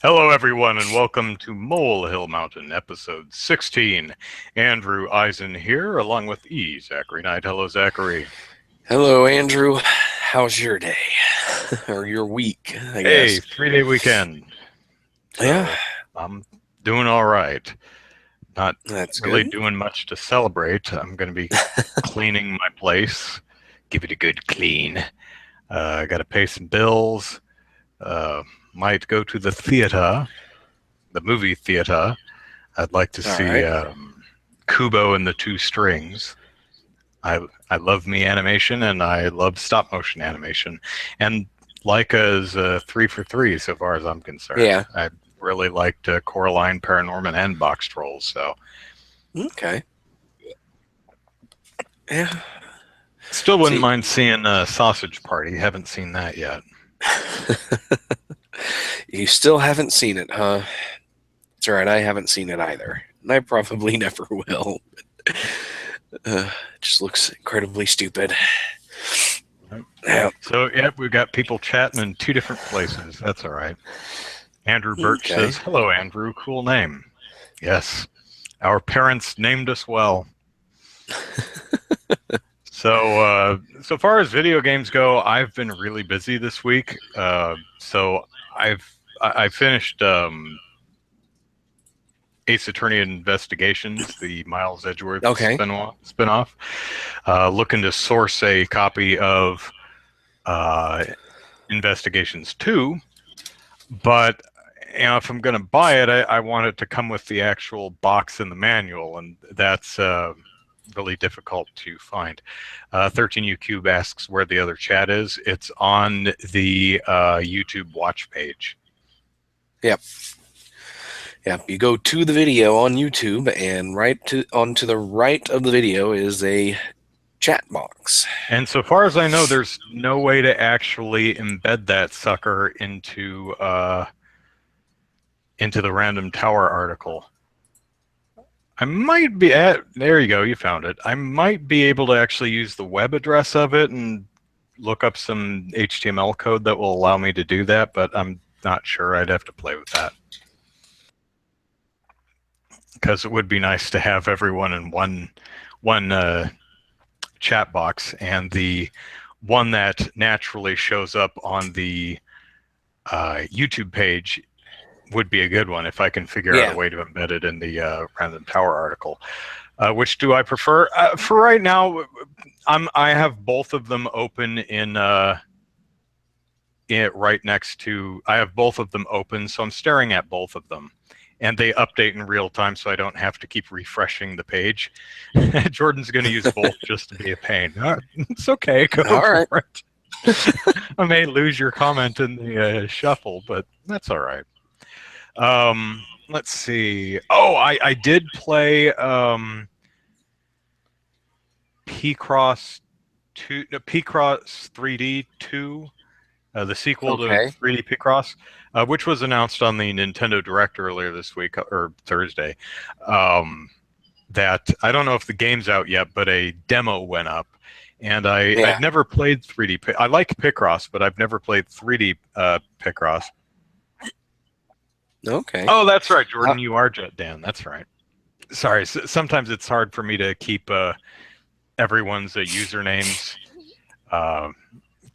Hello, everyone, and welcome to Molehill Mountain, episode 16. Andrew Eisen here, along with Zachary Knight. Hello, Zachary. Hello, Andrew. How's your day? Or your week, I Hey, guess. 3-day weekend. Yeah, So, I'm doing all right. Not that's really good. doing much to celebrate. I'm going to be cleaning my place, give it a good clean. I got to pay some bills. Uh, might go to the theater, the movie theater. I'd like to All see right. Kubo and the Two Strings. I love me animation and I love stop motion animation, and Leica is 3 for 3 so far as I'm concerned. Yeah. I really liked Coraline, Paranorman, and Box Trolls. So Okay. Yeah. still wouldn't See, mind seeing Sausage Party. Haven't seen that yet. you still haven't seen it, huh? That's all right. I haven't seen it either. And I probably never will. It just looks incredibly stupid. Right. Yeah. So yeah, we've got people chatting in two different places. That's all right. Andrew Birch Okay. says, "Hello, Andrew. Cool name." Yes, our parents named us well. So far as video games go, I've been really busy this week. So I finished Ace Attorney Investigations, the Miles Edgeworth Okay. spinoff. Looking to source a copy of uh, Investigations 2, but if I'm going to buy it, I want it to come with the actual box and the manual, and that's really difficult to find. 13U Cube asks where the other chat is. It's on the YouTube watch page. Yep. Yep. You go to the video on YouTube, and onto the right of the video is a chat box. And so far as I know, there's no way to actually embed that sucker into the random tower article. I might be at there. You go. You found it. I might be able to actually use the web address of it and look up some HTML code that will allow me to do that, but I'm not sure. I'd have to play with that because it would be nice to have everyone in one chat box, and the one that naturally shows up on the YouTube page would be a good one if I can figure out a Yeah. way to embed it in the random tower article. Which do I prefer? For right now, I have both of them open right next to. I have both of them open, so I'm staring at both of them, and they update in real time, so I don't have to keep refreshing the page. Jordan's going to use both just to be a pain. It's okay, go All right. for it. I may lose your comment in the shuffle, but that's all right. Let's see. Oh, I did play P-Cross 2, no, P-Cross 3D 2, the sequel to Okay. 3D P-Cross, which was announced on the Nintendo Direct earlier this week or Thursday. That I don't know if the game's out yet, but a demo went up, and Yeah. I'd never played 3D. I like Picross, but I've never played 3D Picross. Okay. Oh, that's right, Uh, Jordan. You are Jet Dan. That's right. Sorry. Sometimes it's hard for me to keep everyone's usernames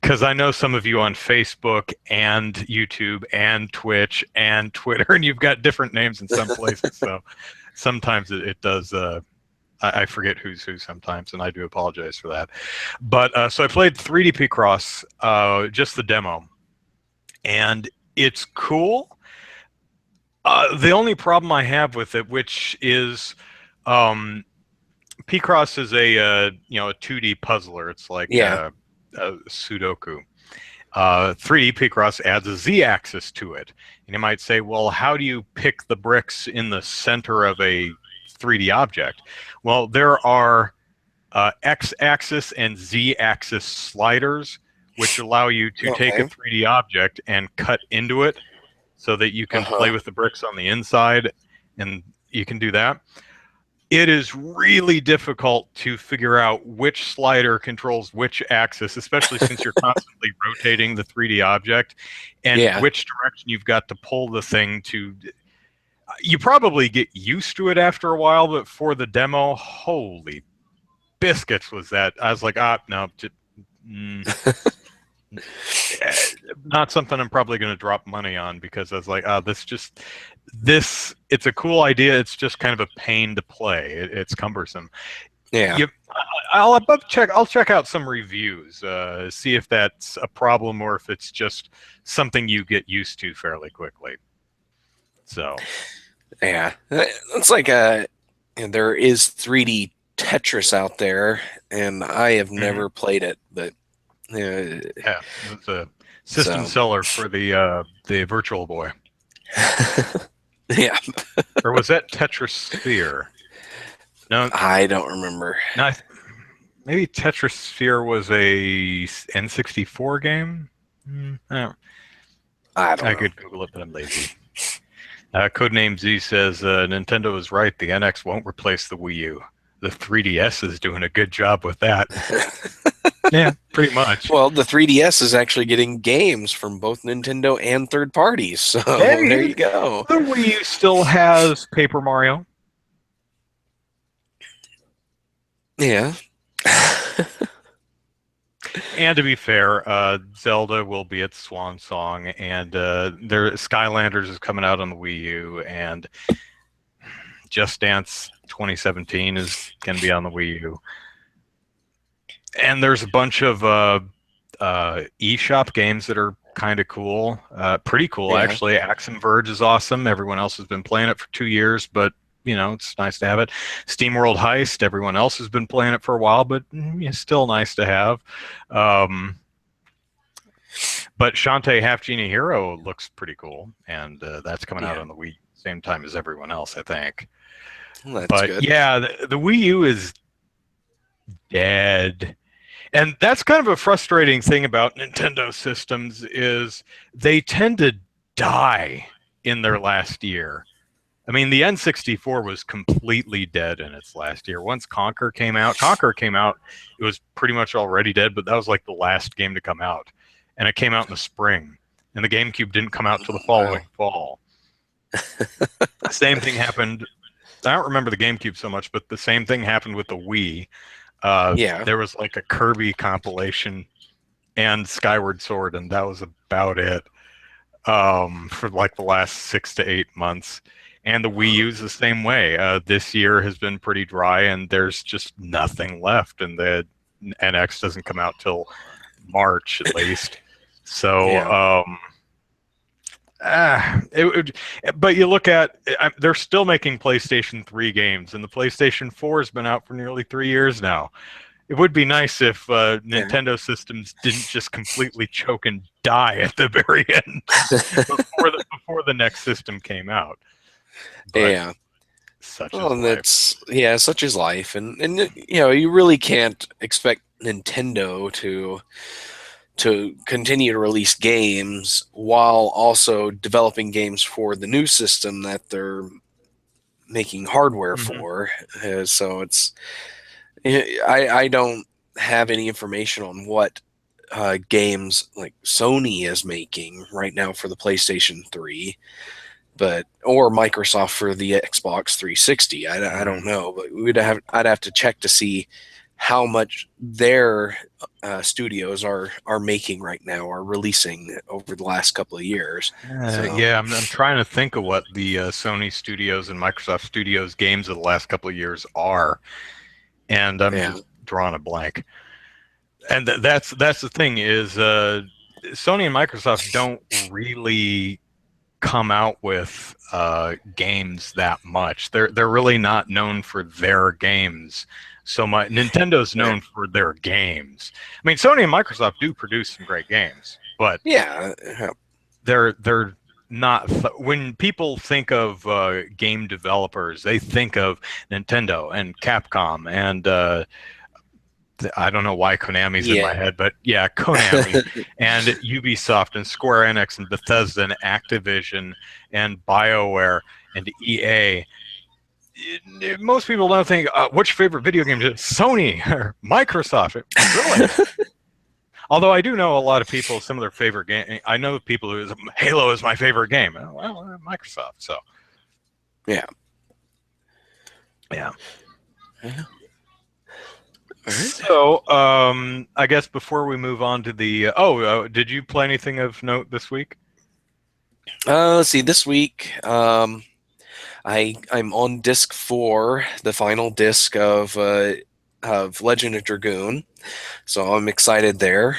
because I know some of you on Facebook and YouTube and Twitch and Twitter, and you've got different names in some places. So sometimes it does. I forget who's who sometimes, and I do apologize for that. But so I played 3D Picross, just the demo, and it's cool. The only problem I have with it, which is, Picross is a 2D puzzler. It's like yeah. Sudoku. 3D Picross adds a Z-axis to it, and you might say, well, how do you pick the bricks in the center of a 3D object? Well, there are X-axis and Z-axis sliders, which allow you to take a Okay. 3D object and cut into it so that you Uh can play huh. with the bricks on the inside, and you can do that. it is really difficult to figure out which slider controls which axis, especially since you're constantly rotating the 3D object, and Yeah. which direction you've got to pull the thing to. You probably get used to it after a while, but for the demo, holy biscuits was that. I was like, no, not something I'm probably going to drop money on, because I was like, it's a cool idea. It's just kind of a pain to play. It's cumbersome. Yeah. I'll check out some reviews, see if that's a problem or if it's just something you get used to fairly quickly. So, yeah, it's like there is 3D Tetris out there, and I have never played it, but yeah, it's a system seller for the Virtual Boy. Yeah. Or was that Tetris Sphere? No, I don't remember. no, maybe Tetris Sphere was a N64 game. I don't know. could Google it, but I'm lazy. Codename Z says Nintendo is right. The NX won't replace the Wii U. The 3DS is doing a good job with that. Yeah, pretty much. Well, the 3DS is actually getting games from both Nintendo and third parties, so Hey, there you go. The Wii U still has Paper Mario. Yeah. And to be fair, Zelda will be its swan song, and their Skylanders is coming out on the Wii U, and Just Dance 2017 is going to be on the Wii U. And there's a bunch of eShop games that are kind of cool, pretty cool actually. Axiom Verge is awesome. Everyone else has been playing it for 2 years, but it's nice to have it. SteamWorld Heist, everyone else has been playing it for a while, but it's still nice to have. But Shantae Half Genie Hero looks pretty cool, and that's coming out on the Wii same time as everyone else, I think. Well, that's good. Yeah, the Wii U is dead. And that's kind of a frustrating thing about Nintendo systems is they tend to die in their last year. I mean, the N64 was completely dead in its last year. Once Conker came out, it was pretty much already dead, but that was like the last game to come out. And it came out in the spring. And the GameCube didn't come out till the following fall. Same thing happened. I don't remember the GameCube so much, but the same thing happened with the Wii. There was like a Kirby compilation and Skyward Sword, and that was about it for like the last 6 to 8 months. And the Wii U is the same way. This year has been pretty dry, and there's just nothing left. And the NX doesn't come out till March at least. So, but you look at, they're still making PlayStation 3 games, and the PlayStation 4 has been out for nearly 3 years now. It would be nice if Nintendo systems didn't just completely choke and die at the very end before the next system came out. But such is life, and you really can't expect Nintendo to continue to release games while also developing games for the new system that they're making hardware for. So it's, I don't have any information on what games like Sony is making right now for the PlayStation 3, or Microsoft for the Xbox 360. I don't know, but I'd have to check to see how much their studios are making right now, or releasing over the last couple of years. I'm trying to think of what the Sony Studios and Microsoft Studios games of the last couple of years are, and I'm just drawing a blank. And that's the thing is Sony and Microsoft don't really come out with games that much. They're really not known for their games so much. Nintendo's known for their games. I mean, Sony and Microsoft do produce some great games, but they're not. When people think of game developers, they think of Nintendo and Capcom and I don't know why Konami's in my head, but Konami and Ubisoft and Square Enix and Bethesda and Activision and BioWare and EA. most people don't think, what's your favorite video game? Sony or Microsoft. Really? Although I do know a lot of people, some of their favorite game. I know people who Halo is my favorite game. Well, Microsoft. So Yeah. yeah. Yeah. So I guess before we move on to the did you play anything of note this week? Let's see. This week, I'm on disc 4, the final disc of Legend of Dragoon. So I'm excited there.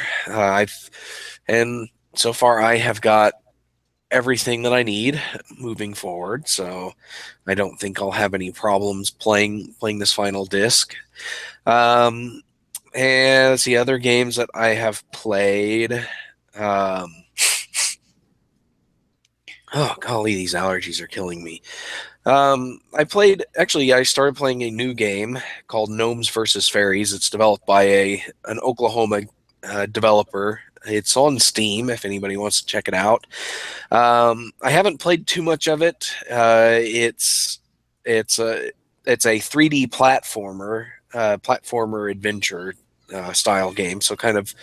And so far I have got everything that I need moving forward. So I don't think I'll have any problems playing this final disc. Um, and let's see, other games that I have played. Oh golly, these allergies are killing me. I started playing a new game called Gnomes versus Fairies. It's developed by an Oklahoma developer. It's on Steam if anybody wants to check it out. I haven't played too much of it. It's a 3D platformer adventure style game. So kind of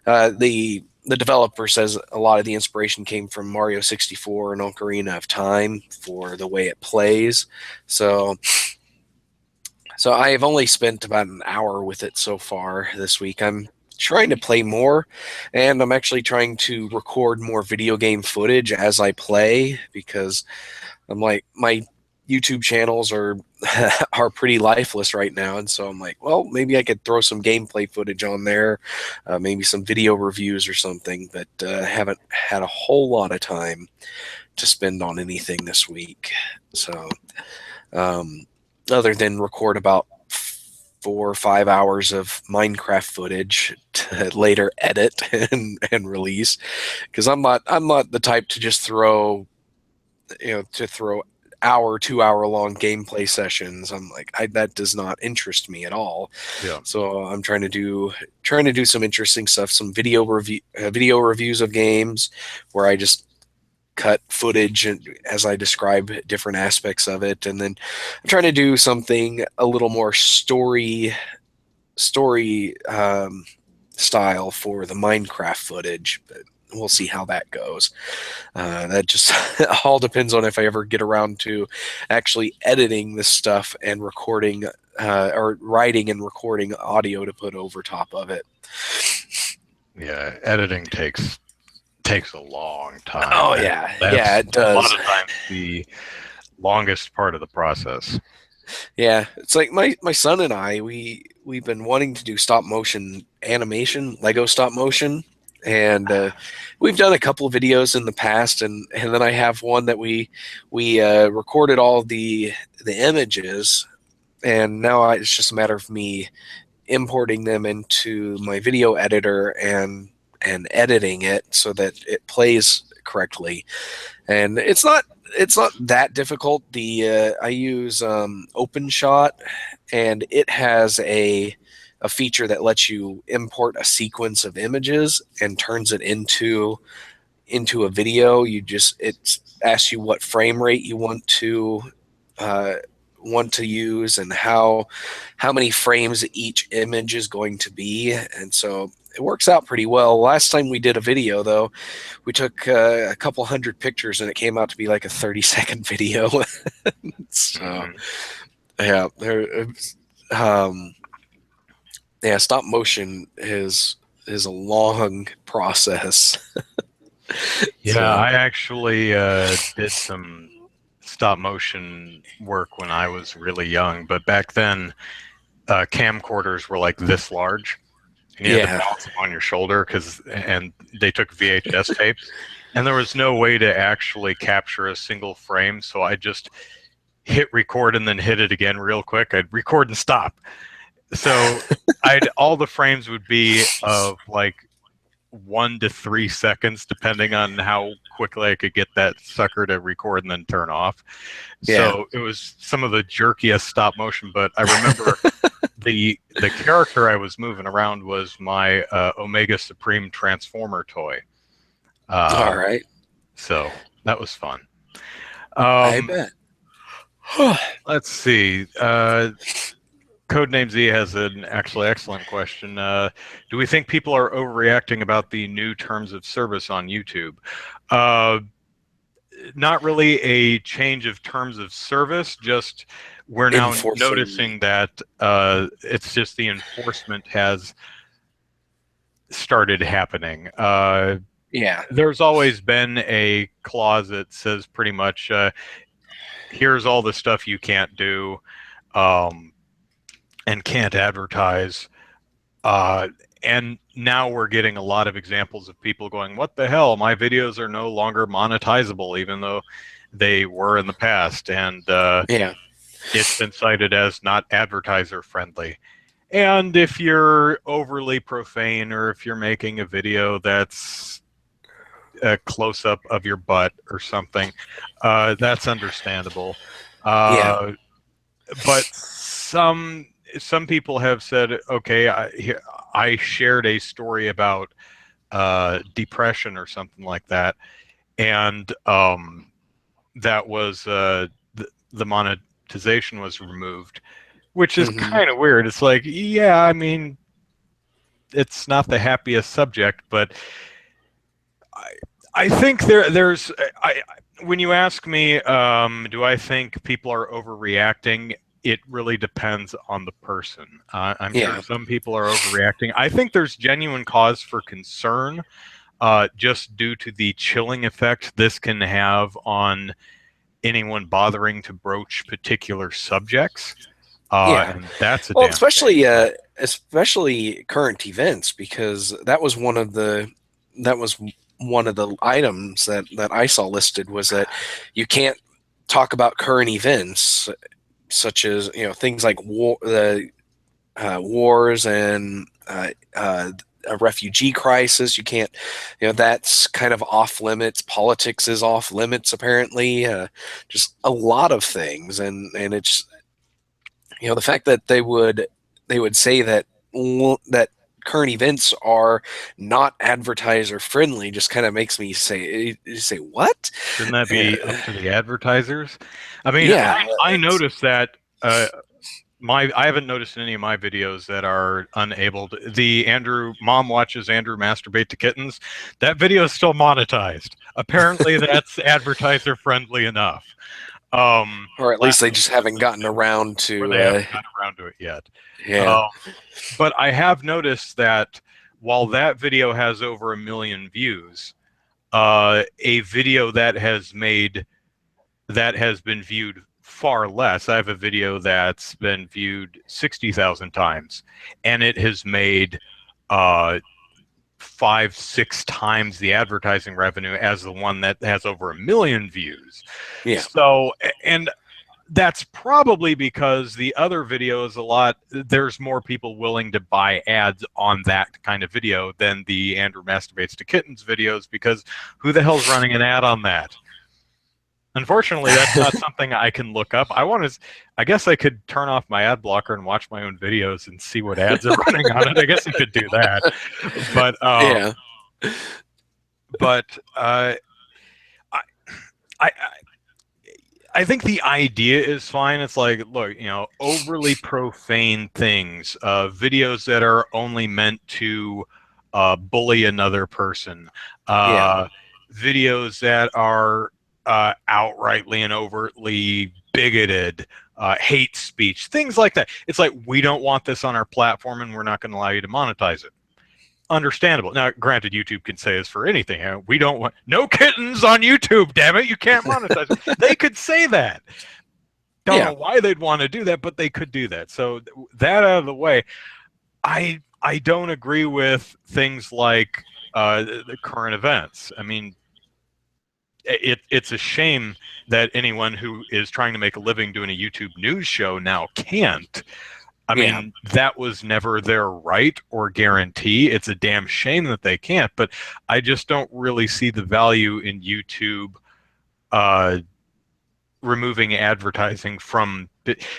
the developer says a lot of the inspiration came from Mario 64 and Ocarina of Time for the way it plays. So I have only spent about an hour with it so far this week. I'm trying to play more, and I'm actually trying to record more video game footage as I play, because I'm like, my YouTube channels are are pretty lifeless right now, and so I'm like, well, maybe I could throw some gameplay footage on there, maybe some video reviews or something, but haven't had a whole lot of time to spend on anything this week. So other than record about 4 or 5 hours of Minecraft footage to later edit and release, because I'm not the type to just throw hour 2 hour long gameplay sessions. I'm like, that does not interest me at all. Yeah. So I'm trying to do some interesting stuff, some video reviews of games where I just cut footage and as I describe different aspects of it, and then I'm trying to do something a little more story style for the Minecraft footage, but we'll see how that goes. That just all depends on if I ever get around to actually editing this stuff and recording or writing and recording audio to put over top of it. Yeah, editing takes a long time. Oh yeah, That's it does. A lot of times the longest part of the process. Yeah, it's like my son and I, we've been wanting to do stop motion animation, Lego stop motion, and we've done a couple of videos in the past, and then I have one that we recorded all the images, and now it's just a matter of me importing them into my video editor and editing it so that it plays correctly. And it's not that difficult. I use OpenShot, and it has a feature that lets you import a sequence of images and turns it into a video. It asks you what frame rate you want to use and how many frames each image is going to be, and so it works out pretty well. Last time we did a video, though, we took a couple hundred pictures, and it came out to be like a 30-second video. So, yeah, stop motion is a long process. Yeah, So, I actually did some stop motion work when I was really young, but back then camcorders were like this large, and you had to bounce them on your shoulder and they took VHS tapes, and there was no way to actually capture a single frame, so I just hit record and then hit it again real quick. I'd record and stop. So all the frames would be of like 1 to 3 seconds, depending on how quickly I could get that sucker to record and then turn off. Yeah. So it was some of the jerkiest stop motion, but I remember the character I was moving around was my Omega Supreme Transformer toy. All right. So that was fun. I bet. Let's see. Codename Z has an actually excellent question. Do we think people are overreacting about the new terms of service on YouTube? Uh, Not really a change of terms of service, just we're now Enforcing. noticing that it's just the enforcement has started happening. Yeah. There's always been a clause that says pretty much, here's all the stuff you can't do um, and can't advertise. Uh, and now we're getting a lot of examples of people going, what the hell? My videos are no longer monetizable, even though they were in the past. And Yeah. it's been cited as not advertiser friendly. And if you're overly profane, or if you're making a video that's a close up of your butt or something, that's understandable. Yeah. But some people have said, okay, I shared a story about depression or something like that, and that was the monetization was removed, which is Hmm. kind of weird. It's like, yeah, I mean, it's not the happiest subject, but I, I think there's when you ask me, do I think people are overreacting? It really depends on the person. I'm sure Yeah. some people are overreacting. I think there's genuine cause for concern, just due to the chilling effect this can have on anyone bothering to broach particular subjects, Yeah. and that's a Well, damn shame. especially current events, because that was one of the items that I saw listed, was that you can't talk about current events, such as, things like wars and a refugee crisis. You can't, that's kind of off limits. Politics is off limits, apparently. Just a lot of things, and it's, the fact that they would say that that current events are not advertiser friendly just kind of makes me say what? Shouldn't that Uh, be up to the advertisers? I mean, yeah, I it's noticed that I haven't noticed in any of my videos that are unable to, the Andrew mom watches Andrew masturbate to kittens. That video is still monetized. Apparently, that's advertiser friendly enough. or at Last least they just haven't gotten around where to they haven't gotten around to it yet. yeah, Um, but I have noticed that while that video has over 1 million views, a video that has been viewed far less. I have a video that's been viewed 60,000 times, and it has made uh, 5, 6 times the advertising revenue as the one that has over 1 million views. yeah, So, and that's probably because the other video is there's more people willing to buy ads on that kind of video than the Andrew masturbates to kittens videos, because who the hell's running an ad on that? Unfortunately, that's not something I can look up. I guess I could turn off my ad blocker and watch my own videos and see what ads are running on it. I guess I could do that. But yeah, but I, I I think the idea is fine. It's like, look, overly profane things, videos that are only meant to bully another person, yeah, videos that are outrightly and overtly bigoted, hate speech, things like that. It's like, we don't want this on our platform, and we're not going to allow you to monetize it. Understandable. Now, granted, YouTube can say this for anything. We don't want no kittens on YouTube. Damn it, you can't monetize it. They could say that. Don't yeah, know why they'd want to do that, but they could do that. So that out of the way, I don't agree with things like the current events. I mean, it's a shame that anyone who is trying to make a living doing a YouTube news show now can't. I yeah, mean, that was never their right or guarantee. It's a damn shame that they can't, but I just don't really see the value in YouTube uh, removing advertising from.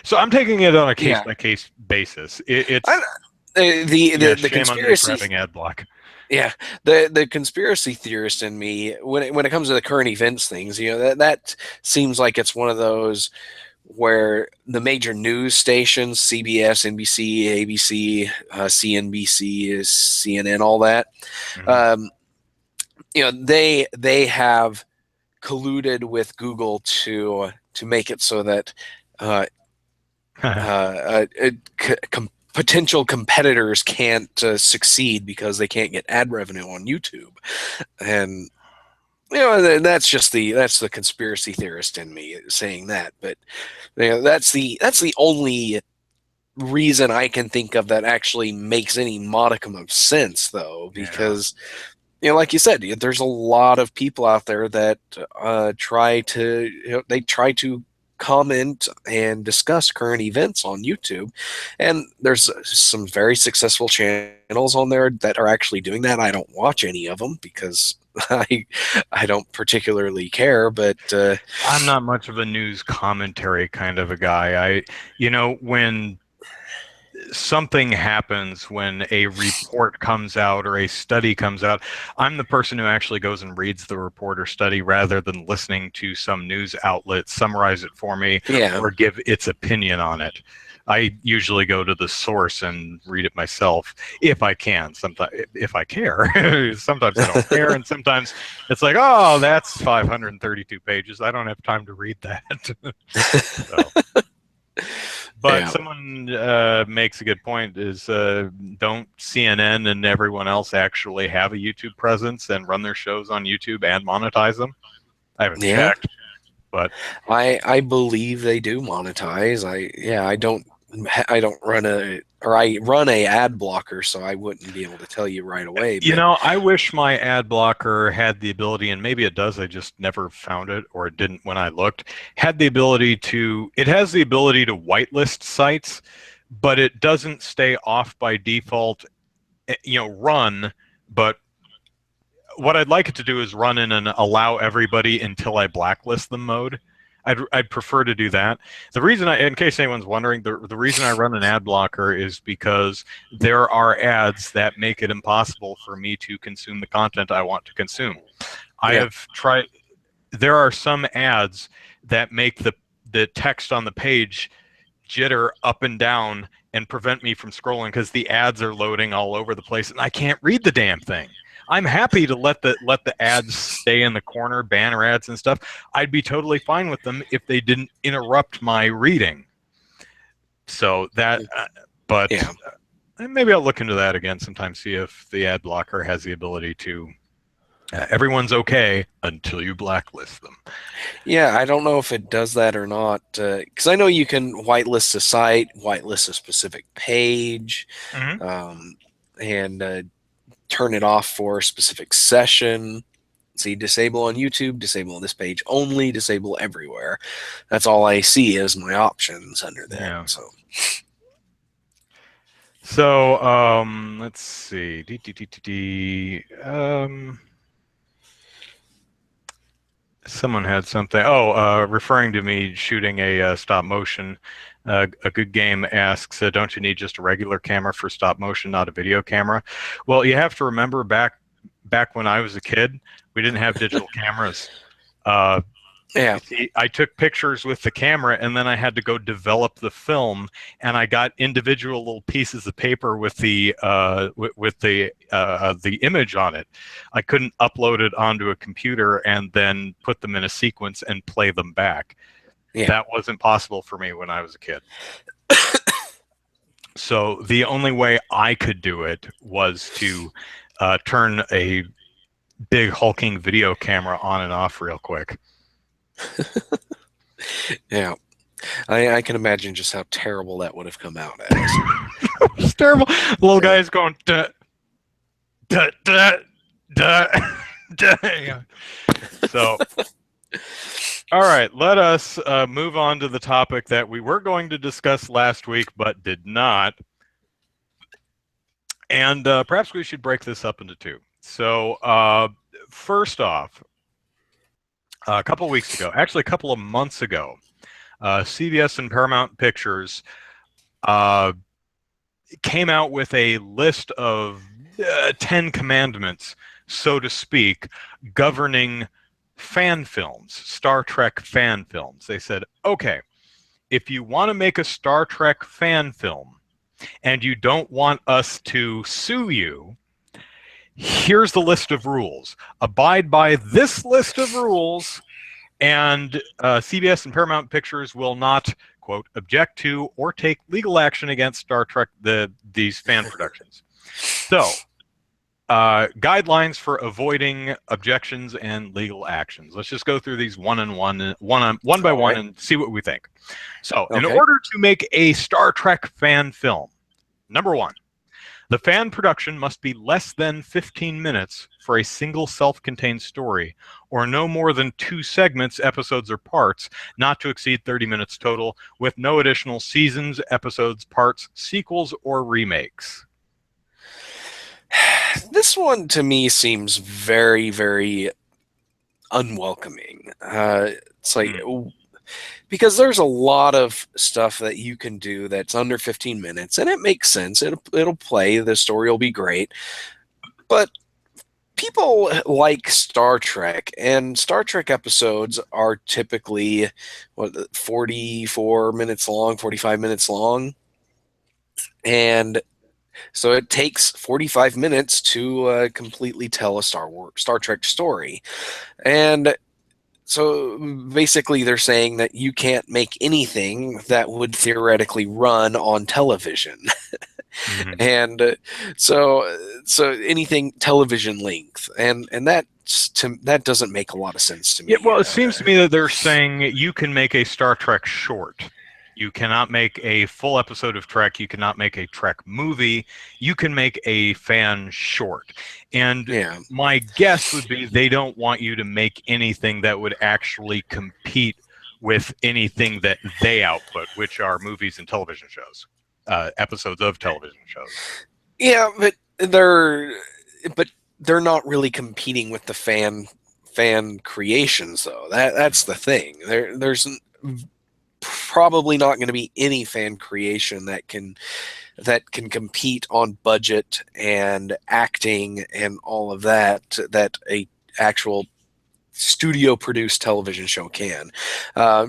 So I'm taking it on a case yeah. by case basis. I, It's the shame on me for conspiracy. having ad block. Yeah, the conspiracy theorist in me, when it comes to the current events things, that seems like it's one of those where the major news stations, CBS, NBC, ABC, CNBC, is CNN, all that, Mhm. um, they have colluded with Google to make it so that uh, potential competitors can't succeed because they can't get ad revenue on YouTube. And that's the conspiracy theorist in me saying that. But that's the only reason I can think of that actually makes any modicum of sense, though, Yeah. because like you said, there's a lot of people out there that they try to comment and discuss current events on YouTube, and there's some very successful channels on there that are actually doing that. I don't watch any of them because I I don't particularly care, but I'm not much of a news commentary kind of a guy. When something happens, when a report comes out or a study comes out, I'm the person who actually goes and reads the report or study rather than listening to some news outlet summarize it for me yeah, or give its opinion on it. I usually go to the source and read it myself if I can. Sometimes, if I care. Sometimes I don't care, and sometimes it's like, oh, that's 532 pages. I don't have time to read that. So. But yeah. someone makes a good point: is don't CNN and everyone else actually have a YouTube presence and run their shows on YouTube and monetize them? I haven't Yeah, checked, but I believe they do monetize. I don't run I run a ad blocker, so I wouldn't be able to tell you right away. But I wish my ad blocker had the ability, and maybe it does. I just never found it, or it didn't when I looked. Had the ability to. It has the ability to whitelist sites, but it doesn't stay off by default. Run, but what I'd like it to do is run in an allow everybody until I blacklist them mode. I'd prefer to do that. The reason in case anyone's wondering, the reason I run an ad blocker is because there are ads that make it impossible for me to consume the content I want to consume. I yeah, have tried. There are some ads that make the text on the page jitter up and down and prevent me from scrolling because the ads are loading all over the place and I can't read the damn thing. I'm happy to let the ads stay in the corner, banner ads and stuff. I'd be totally fine with them if they didn't interrupt my reading. So but yeah. maybe I'll look into that again sometime. See if the ad blocker has the ability to. Everyone's okay until you blacklist them. Yeah, I don't know if it does that or not. Because I know you can whitelist a site, whitelist a specific page, Mm-hmm. and turn it off for a specific session. See, disable on YouTube, disable on this page only, disable everywhere. That's all I see as my options under that. Yeah. So, So, let's see. Someone had something. Oh, referring to me shooting a stop motion. A good game asks, don't you need just a regular camera for stop motion, not a video camera? Well, you have to remember back when I was a kid, we didn't have digital cameras. Uh, yeah, See, I took pictures with the camera and then I had to go develop the film and I got individual little pieces of paper with the image on it. I couldn't upload it onto a computer and then put them in a sequence and play them back. yeah. That wasn't possible for me when I was a kid. So the only way I could do it was to turn a big hulking video camera on and off real quick. Yeah. I can imagine just how terrible that would have come out as. It's terrible. The little Yeah. guy's going duh, duh, duh, duh, duh. Yeah. So, all right, let us move on to the topic that we were going to discuss last week but did not. And perhaps we should break this up into two. So, first off, a couple of weeks ago, actually a couple of months ago, CBS and Paramount Pictures uh, came out with a list of 10 commandments, so to speak, governing fan films, Star Trek fan films. They said, okay, if you want to make a Star Trek fan film and you don't want us to sue you, here's the list of rules. Abide by this list of rules, and CBS and Paramount Pictures will not, quote, object to or take legal action against Star Trek, these fan productions. So, guidelines for avoiding objections and legal actions. Let's just go through these one by one and see what we think. So, in order to make a Star Trek fan film, number one, the fan production must be less than 15 minutes for a single self-contained story, or no more than 2 segments, episodes, or parts, not to exceed 30 minutes total, with no additional seasons, episodes, parts, sequels, or remakes. This one to me seems very, very unwelcoming. It's like, because there's a lot of stuff that you can do that's under 15 minutes, and it makes sense. It'll play. The story will be great. But people like Star Trek, and Star Trek episodes are typically 44 minutes long, 45 minutes long. And so it takes 45 minutes to completely tell a Star Trek story. And so basically they're saying that you can't make anything that would theoretically run on television. And so anything television length, and that doesn't make a lot of sense to me. Yeah, well, it seems to me that they're saying you can make a Star Trek short. You cannot make a full episode of Trek. You cannot make a Trek movie. You can make a fan short. And my guess would be they don't want you to make anything that would actually compete with anything that they output, which are movies and television shows, episodes of television shows. Yeah, but they're not really competing with the fan creations, though. That's the thing. There's probably not going to be any fan creation that can compete on budget and acting and all of that a actual studio produced television show can.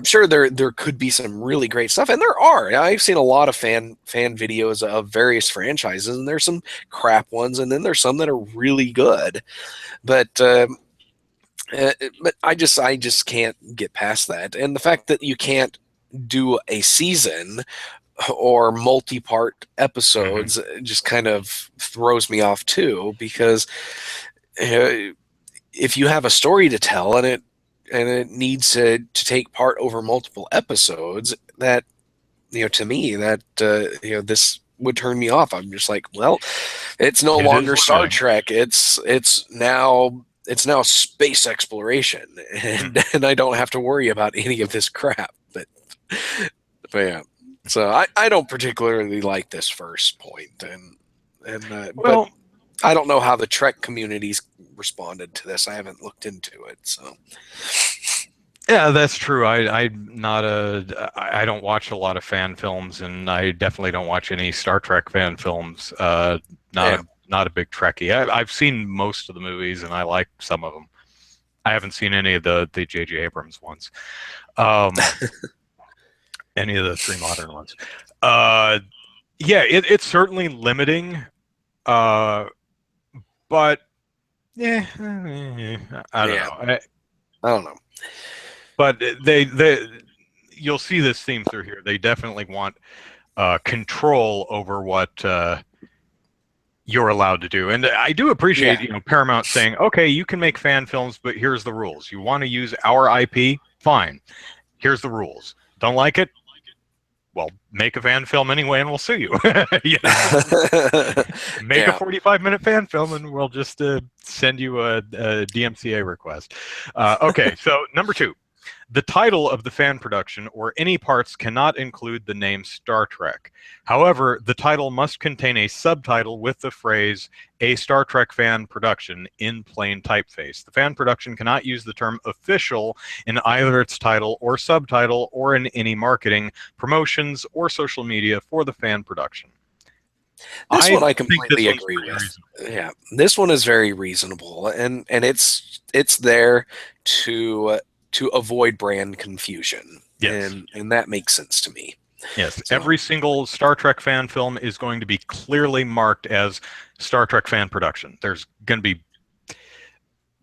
Sure, there could be some really great stuff, and there are. I've seen a lot of fan videos of various franchises, and there's some crap ones, and then there's some that are really good. But I just can't get past that, and the fact that you can't do a season or multi-part episodes just kind of throws me off too, because if you have a story to tell and it needs to take part over multiple episodes, that to me that this would turn me off. I'm just like, well, it's no longer Star Trek. It's now space exploration, and I don't have to worry about any of this crap. But yeah, so I don't particularly like this first point, but I don't know how the Trek community's responded to this. I haven't looked into it, so. Yeah, that's true. I don't watch a lot of fan films, and I definitely don't watch any Star Trek fan films. Not a big Trekkie. I've seen most of the movies, and I like some of them. I haven't seen any of the J.J. Abrams ones. Any of the 3 modern ones. Yeah, it's certainly limiting. But yeah, I don't know. But you'll see this theme through here. They definitely want control over what you're allowed to do. And I do appreciate Paramount saying, okay, you can make fan films, but here's the rules. You want to use our IP? Fine. Here's the rules. Don't like it? Well, make a fan film anyway, and we'll sue you. Make a 45-minute fan film, and we'll just send you a DMCA request. Okay, so number 2. The title of the fan production or any parts cannot include the name Star Trek. However, the title must contain a subtitle with the phrase, "A Star Trek fan production," in plain typeface. The fan production cannot use the term official in either its title or subtitle or in any marketing, promotions, or social media for the fan production. This one I completely agree with. Yeah, this one is very reasonable, and it's there to to avoid brand confusion. Yes. And that makes sense to me. Yes, So every single Star Trek fan film is going to be clearly marked as Star Trek fan production. There's going to be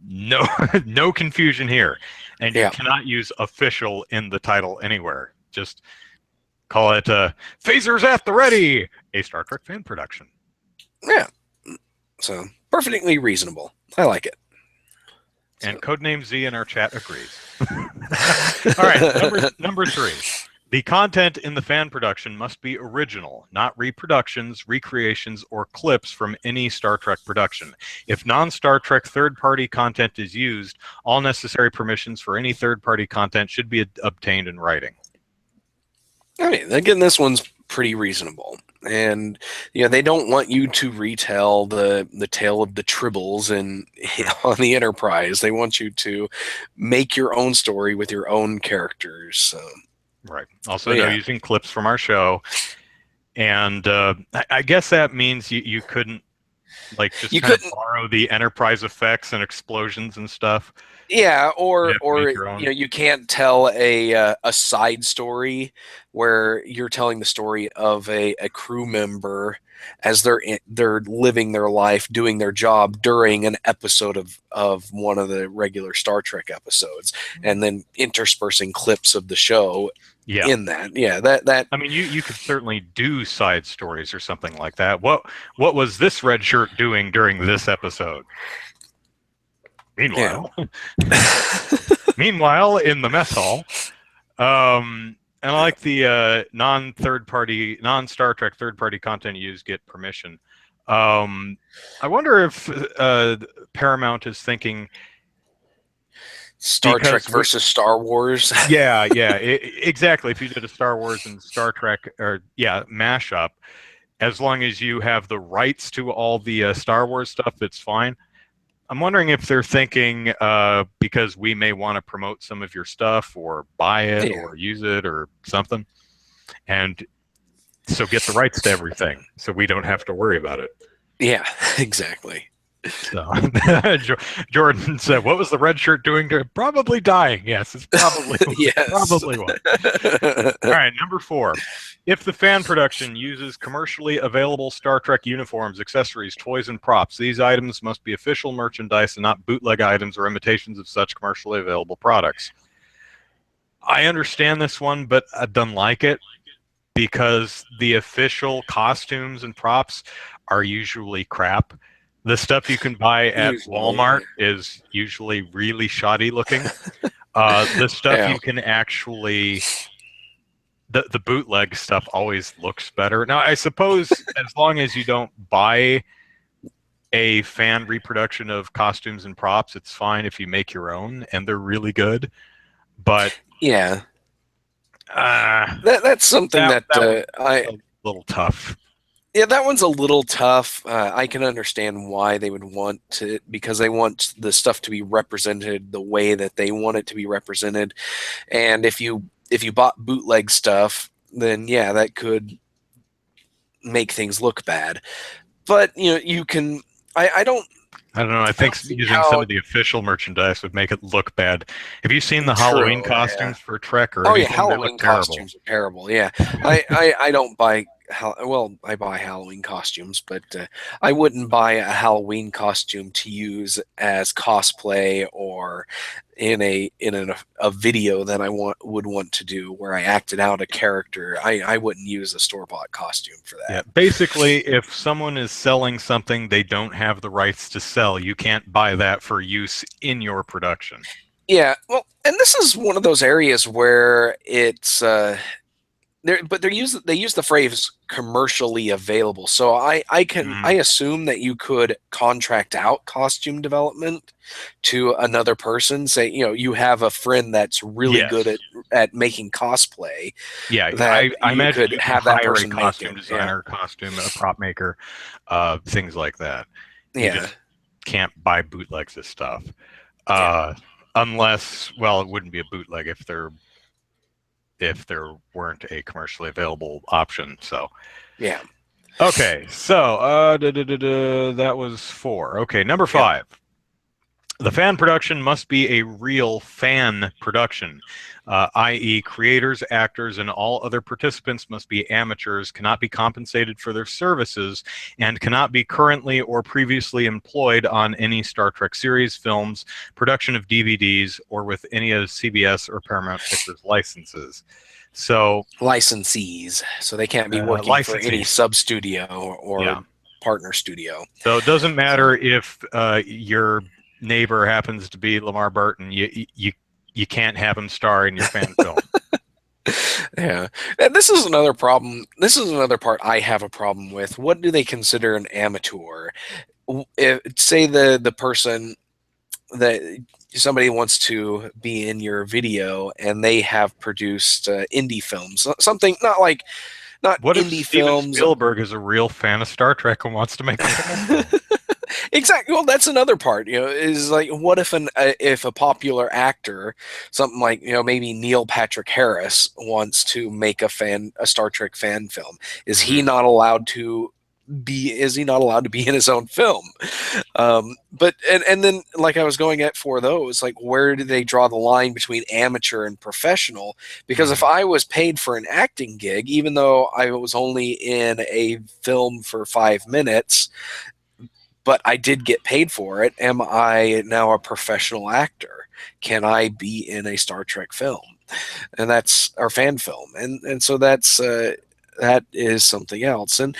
no no confusion here, and you yeah, cannot use official in the title anywhere. Just call it Phasers at the Ready, a Star Trek fan production. yeah. So perfectly reasonable. I like it. And So. Codename Z in our chat agrees. All right, number 3. The content in the fan production must be original, not reproductions, recreations, or clips from any Star Trek production. If non-Star Trek third-party content is used, all necessary permissions for any third-party content should be obtained in writing. I mean, again, this one's pretty reasonable. And they don't want you to retell the tale of the Tribbles on the Enterprise. They want you to make your own story with your own characters. So. Right. Also, no using clips from our show. And I guess that means you couldn't just kind of borrow the Enterprise effects and explosions and stuff. Yeah, or you can't tell a side story where you're telling the story of a crew member as they're living their life, doing their job during an episode of one of the regular Star Trek episodes, and then interspersing clips of the show in that. Yeah, that. I mean, you could certainly do side stories or something like that. What was this red shirt doing during this episode? Meanwhile, meanwhile, in the mess hall, and I like the non-Star Trek third-party content used get permission. I wonder if Paramount is thinking Star Trek versus Star Wars. Yeah, exactly. If you did a Star Wars and Star Trek, or mashup, as long as you have the rights to all the Star Wars stuff, it's fine. I'm wondering if they're thinking because we may want to promote some of your stuff or buy it or use it or something, and so get the rights to everything so we don't have to worry about it. Yeah, exactly. So Jordan said, "What was the red shirt doing to it? Probably dying." Yes, it's probably probably one. All right, number 4. If the fan production uses commercially available Star Trek uniforms, accessories, toys, and props, these items must be official merchandise and not bootleg items or imitations of such commercially available products. I understand this one, but I don't like it because the official costumes and props are usually crap. The stuff you can buy at Walmart is usually really shoddy looking. The stuff you can actually... The bootleg stuff always looks better. Now, I suppose as long as you don't buy a fan reproduction of costumes and props, it's fine if you make your own, and they're really good. But... yeah. That's something that a little tough. Yeah, that one's a little tough. I can understand why they would want to, because they want the stuff to be represented the way that they want it to be represented. And if you bought bootleg stuff, then yeah, that could make things look bad. But you can. I don't know. I think using some of the official merchandise would make it look bad. Have you seen the Halloween costumes for Trek or anything? Halloween costumes are terrible. Yeah, I don't buy. I buy Halloween costumes, but I wouldn't buy a Halloween costume to use as cosplay or in a video that I would want to do where I acted out a character. I wouldn't use a store-bought costume for that. Yeah, basically, if someone is selling something they don't have the rights to sell, you can't buy that for use in your production. Yeah, well, and this is one of those areas where it's they use the phrase commercially available. So I assume that you could contract out costume development to another person. Say, you have a friend that's really good at making cosplay. Yeah, I imagine you could have that person a costume designer, costume a prop maker, things like that. You just can't buy bootlegs of stuff. Unless, well, it wouldn't be a bootleg if there weren't a commercially available option. So yeah. Okay, so that was 4. Okay, number 5. The fan production must be a real fan production, i.e., creators, actors, and all other participants must be amateurs, cannot be compensated for their services, and cannot be currently or previously employed on any Star Trek series, films, production of DVDs, or with any of CBS or Paramount Pictures licenses. So, Licensees, so they can't be working for any licensees, sub studio or yeah. partner studio. So it doesn't So, matter if your neighbor happens to be Lamar Burton. You can't have him star in your fan film. yeah, and this is another problem. This is another part I have a problem with. What do they consider an amateur? Say the person that somebody wants to be in your video and they have produced indie films, something not What if indie Steven films. Spielberg is a real fan of Star Trek and wants to make a fan film? Exactly. Well, that's another part. Is like, what if if a popular actor, something like maybe Neil Patrick Harris, wants to make a Star Trek fan film? Is he Hmm. not allowed to be? Is he not allowed to be in his own film? But and then like I was going at for those, like, where do they draw the line between amateur and professional? Because if Hmm. I was paid for an acting gig, even though I was only in a film for 5 minutes, but I did get paid for it, am I now a professional actor? Can I be in a Star Trek film? And that's our fan film, and so that is something else. And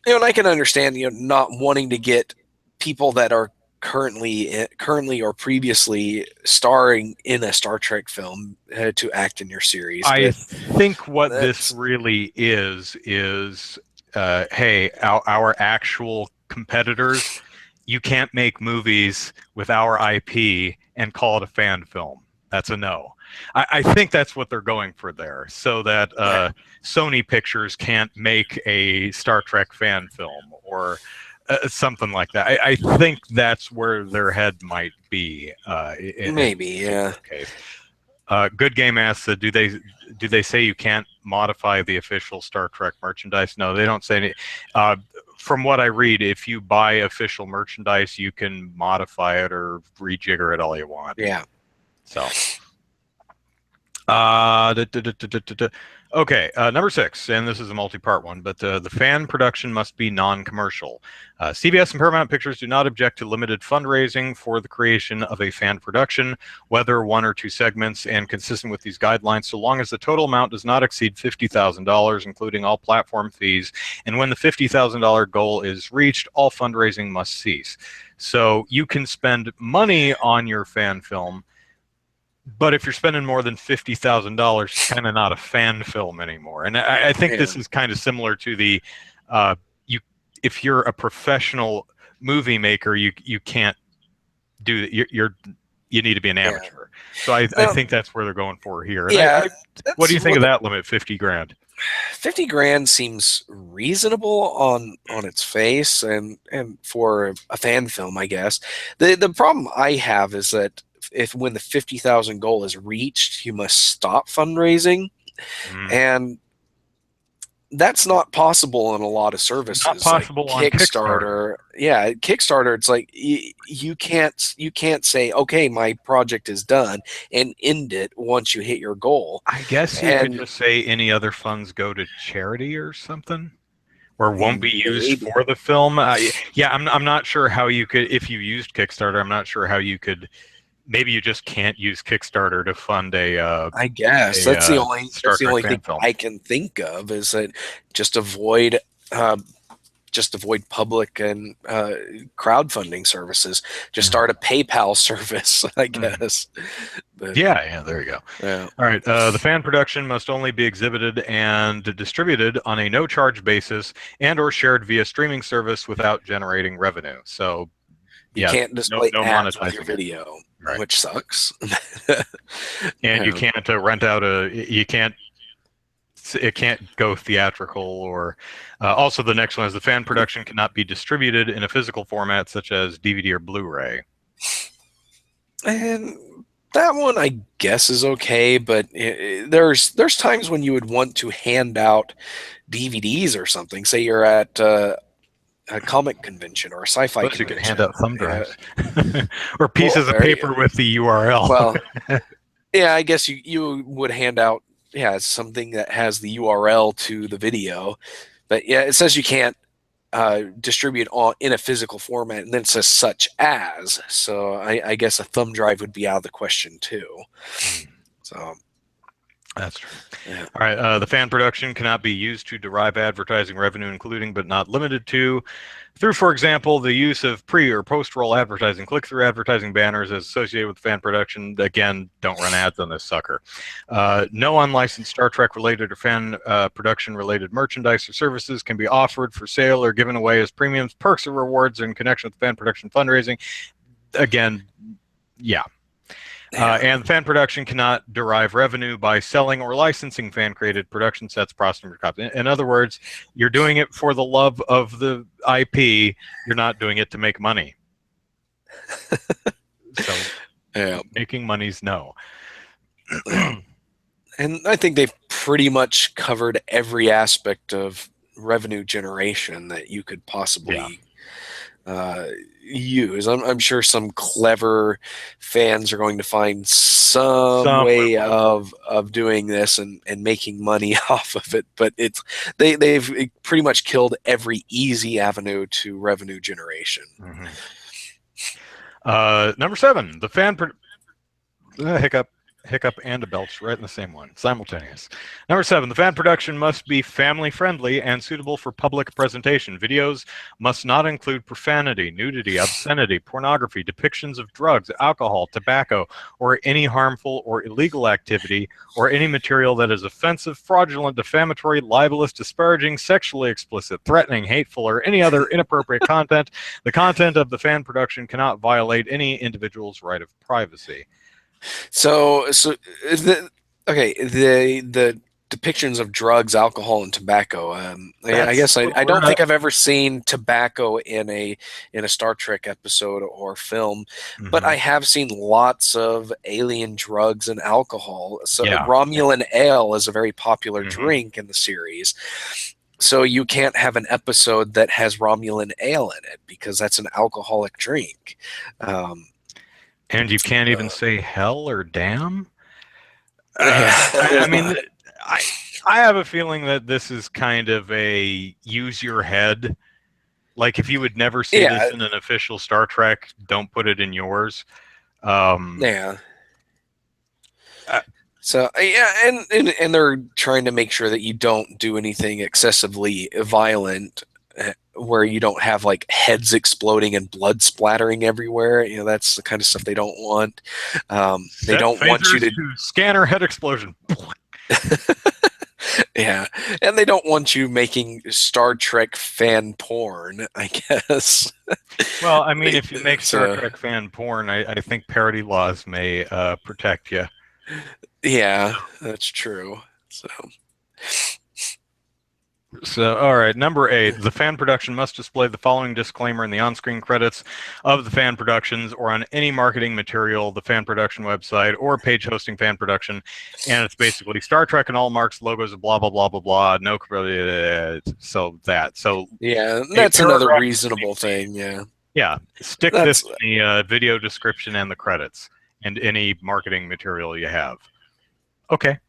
and I can understand not wanting to get people that are currently or previously starring in a Star Trek film to act in your series, I but think what this that's really is hey, our actual competitors, you can't make movies with our IP and call it a fan film. That's a no. I think that's what they're going for there, so that Sony Pictures can't make a Star Trek fan film or something like that. I think that's where their head might be in maybe, this yeah. particular case. Good Game asks, do they say you can't modify the official Star Trek merchandise? No, they don't say any. Uh, from what I read, if you buy official merchandise, you can modify it or rejigger it all you want. Yeah. So, okay, number 6, and this is a multi-part one, but the fan production must be non-commercial. CBS and Paramount Pictures do not object to limited fundraising for the creation of a fan production, whether 1 or 2 segments, and consistent with these guidelines, so long as the total amount does not exceed $50,000, including all platform fees, and when the $50,000 goal is reached, all fundraising must cease. So you can spend money on your fan film, but if you're spending more than $50,000, it's kind of not a fan film anymore. And I think Yeah. this is kind of similar to the you if you're a professional movie maker, you can't do you need to be an Yeah. amateur. So I Now, think that's where they're going for here. And yeah, what do that's you think what of that limit, 50 grand? 50 grand seems reasonable on its face, and for a fan film, I guess. The problem I have is that if when the 50,000 goal is reached, you must stop fundraising, Mm, and that's not possible in a lot of not services like possible on Kickstarter. Kickstarter. Yeah, Kickstarter, it's like you can't say, okay, my project is done, and end it once you hit your goal. I guess you could And just say any other funds go to charity or something, or won't be used maybe, for the film. Yeah, I'm not sure how you could, if you used Kickstarter, I'm not sure how you could. Maybe you just can't use Kickstarter to fund I guess Star that's the Trek only thing fan film. I can think of, is that just avoid uh, just avoid public and crowdfunding services. Just Mhm. start a PayPal service, I Mhm. guess. But Yeah, there you go. yeah, All right, the fan production must only be exhibited and distributed on a no-charge basis and/or shared via streaming service without generating revenue. So, you yeah, can't no, display no ads with your monetizing it. video, Right. which sucks. And you Yeah. can't rent out you can't, it can't go theatrical or also the next one is the fan production cannot be distributed in a physical format such as DVD or Blu-ray. And that one, I guess, is okay, but there's times when you would want to hand out DVDs or something. Say you're at a comic convention or a sci-fi Suppose you could hand convention. out thumb Yeah. drives or pieces of paper with the URL. Well, yeah, I guess you would hand out something that has the URL to the video, but yeah, it says you can't distribute in a physical format, and then it says such as. So I guess a thumb drive would be out of the question too. So That's true. yeah. All right. The fan production cannot be used to derive advertising revenue, including but not limited to, through, for example, the use of pre or post-roll advertising, click-through advertising banners as associated with fan production. Again, don't run ads on this sucker. No unlicensed Star Trek related or fan production related merchandise or services can be offered for sale or given away as premiums, perks, or rewards in connection with fan production fundraising. Again, yeah. And fan production cannot derive revenue by selling or licensing fan-created production sets, costumes, or copies. In other words, you're doing it for the love of the IP. You're not doing it to make money. So, making money's no. And I think they've pretty much covered every aspect of revenue generation that you could possibly use. I'm sure some clever fans are going to find some way of doing this and making money off of it, but they've pretty much killed every easy avenue to revenue generation. Number 7, the fan hiccup and a belch right in the same one, simultaneous. Number 7, the fan production must be family friendly and suitable for public presentation. Videos must not include profanity, nudity, obscenity, pornography, depictions of drugs, alcohol, tobacco, or any harmful or illegal activity, or any material that is offensive, fraudulent, defamatory, libelous, disparaging, sexually explicit, threatening, hateful, or any other inappropriate content. The content of the fan production cannot violate any individual's right of privacy. So the depictions of drugs, alcohol, and tobacco. I guess I don't think I've ever seen tobacco in a Star Trek episode or film, but I have seen lots of alien drugs and alcohol. So Romulan ale is a very popular drink in the series. So you can't have an episode that has Romulan ale in it because that's an alcoholic drink. And you can't even say hell or damn? I mean, I have a feeling that this is kind of a use your head. Like, if you would never see this in an official Star Trek, don't put it in yours. So and they're trying to make sure that you don't do anything excessively violent, where you don't have like heads exploding and blood splattering everywhere. You know, that's the kind of stuff they don't want. They don't want you to scanner head explosion. Yeah, and they don't want you making Star Trek fan porn, I guess. Well, I mean, if you make Star Trek fan porn, I think parody laws may protect you. Yeah, that's true. So, all right, number 8, the fan production must display the following disclaimer in the on-screen credits of the fan productions or on any marketing material, the fan production website, or page hosting fan production. And it's basically Star Trek and all marks, logos, blah, blah, blah, blah, blah. No, So yeah, that's another reasonable thing, yeah. Yeah, stick this in the video description and the credits and any marketing material you have. Okay.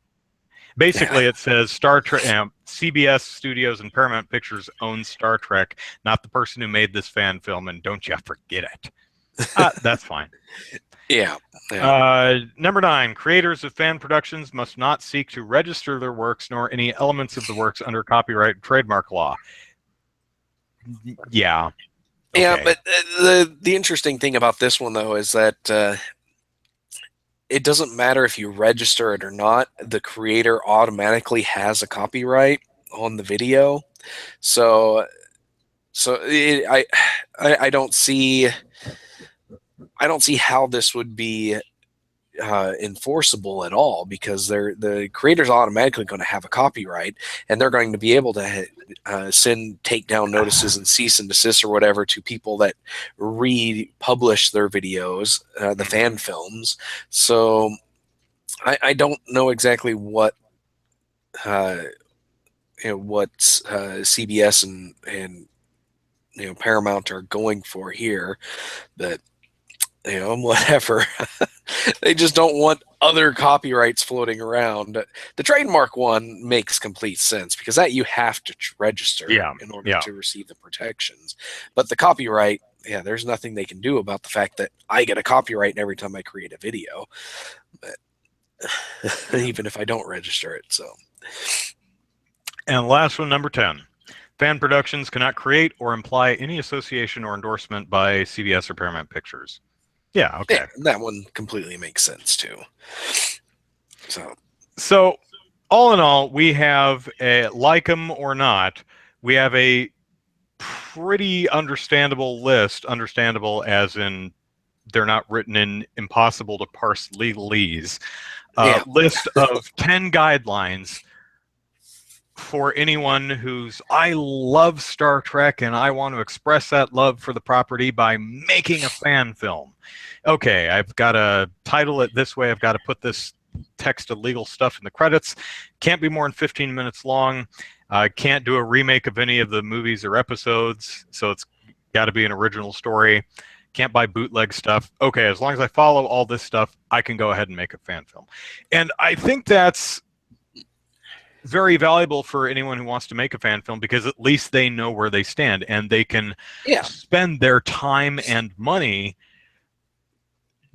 Basically, it says Star Trek, CBS Studios and Paramount Pictures own Star Trek, not the person who made this fan film, and don't you forget it. That's fine. Yeah. Number 9, creators of fan productions must not seek to register their works nor any elements of the works under copyright and trademark law. Yeah. Okay. Yeah, but the interesting thing about this one, though, is that it doesn't matter if you register it or not. The creator automatically has a copyright on the video. So I don't see how this would be enforceable at all, because the creator's automatically going to have a copyright, and they're going to be able to send takedown notices and cease and desist or whatever to people that republish their videos, the fan films. So I don't know exactly what CBS and Paramount are going for here. That whatever. They just don't want other copyrights floating around. The trademark one makes complete sense because that you have to register Yeah, in order yeah. to receive the protections. But the copyright, yeah, there's nothing they can do about the fact that I get a copyright every time I create a video, but even if I don't register it. So, And last one, number 10. Fan productions cannot create or imply any association or endorsement by CBS or Paramount Pictures. Yeah, okay. yeah, that one completely makes sense too. So, all in all, we have like them or not, we have a pretty understandable list. Understandable as in they're not written in impossible to parse legalese. Yeah. List of 10 guidelines for anyone who's I love Star Trek and I want to express that love for the property by making a fan film. Okay, I've got to title it this way. I've got to put this text of legal stuff in the credits. Can't be more than 15 minutes long. Can't do a remake of any of the movies or episodes, so it's got to be an original story. Can't buy bootleg stuff. Okay, as long as I follow all this stuff, I can go ahead and make a fan film. And I think that's very valuable for anyone who wants to make a fan film because at least they know where they stand and they can spend their time and money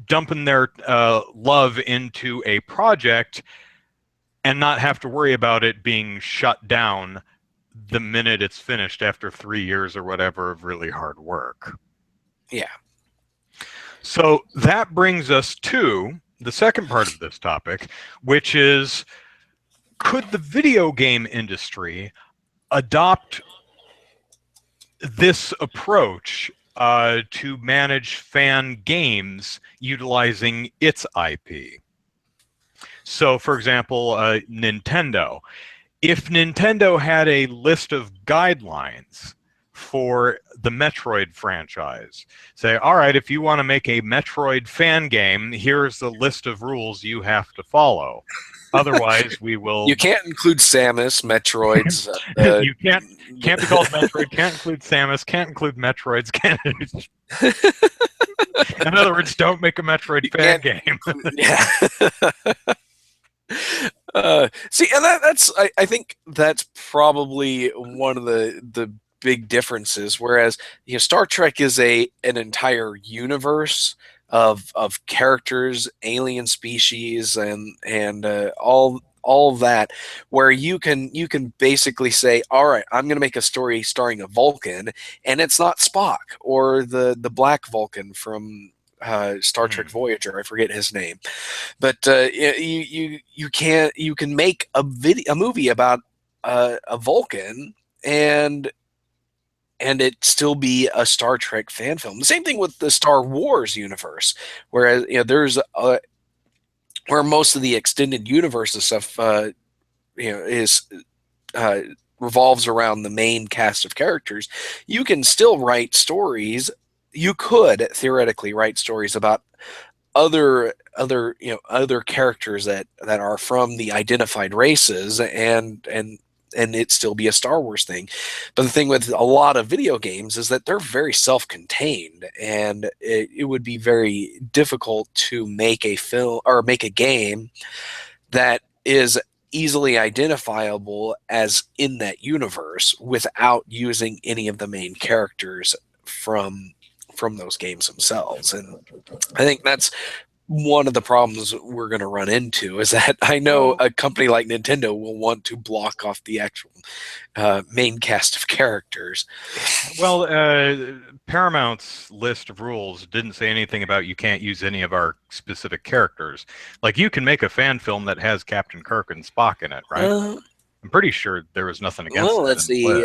dumping their love into a project and not have to worry about it being shut down the minute it's finished after 3 years or whatever of really hard work. Yeah. So that brings us to the second part of this topic, which is, could the video game industry adopt this approach to manage fan games utilizing its IP? So, for example, Nintendo. If Nintendo had a list of guidelines for the Metroid franchise, say, all right, if you want to make a Metroid fan game, here's the list of rules you have to follow. Otherwise, we will. You can't include Samus, Metroids. You can't be called Metroid. Can't include Samus. Can't include Metroids. Can't. In other words, don't make a Metroid fan game. Yeah. See, and that's I think that's probably one of the big differences. Whereas Star Trek is an entire universe of characters, alien species, and all of that, where you can basically say, all right, I'm going to make a story starring a Vulcan, and it's not Spock or the black Vulcan from Star Trek Voyager. I forget his name, but you can make a movie about a Vulcan and it still be a Star Trek fan film. The same thing with the Star Wars universe, whereas there's where most of the extended universe and stuff is revolves around the main cast of characters. You can still write stories. You could theoretically write stories about other characters that are from the identified races and it still be a Star Wars thing. But the thing with a lot of video games is that they're very self-contained, and it would be very difficult to make a film or make a game that is easily identifiable as in that universe without using any of the main characters from those games themselves. And I think that's one of the problems we're going to run into, is that I know a company like Nintendo will want to block off the actual main cast of characters. Well, Paramount's list of rules didn't say anything about you can't use any of our specific characters. Like, you can make a fan film that has Captain Kirk and Spock in it, right? I'm pretty sure there was nothing against it. Well, let's see.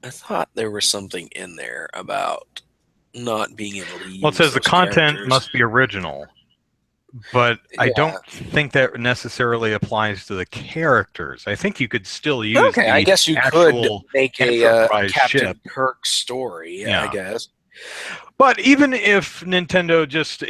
I thought there was something in there about not being able to use. Well, it says the content characters must be original, but I don't think that necessarily applies to the characters. I think you could still use. Okay, I guess you could make a Captain ship. Kirk story. Yeah. I guess. But even if Nintendo just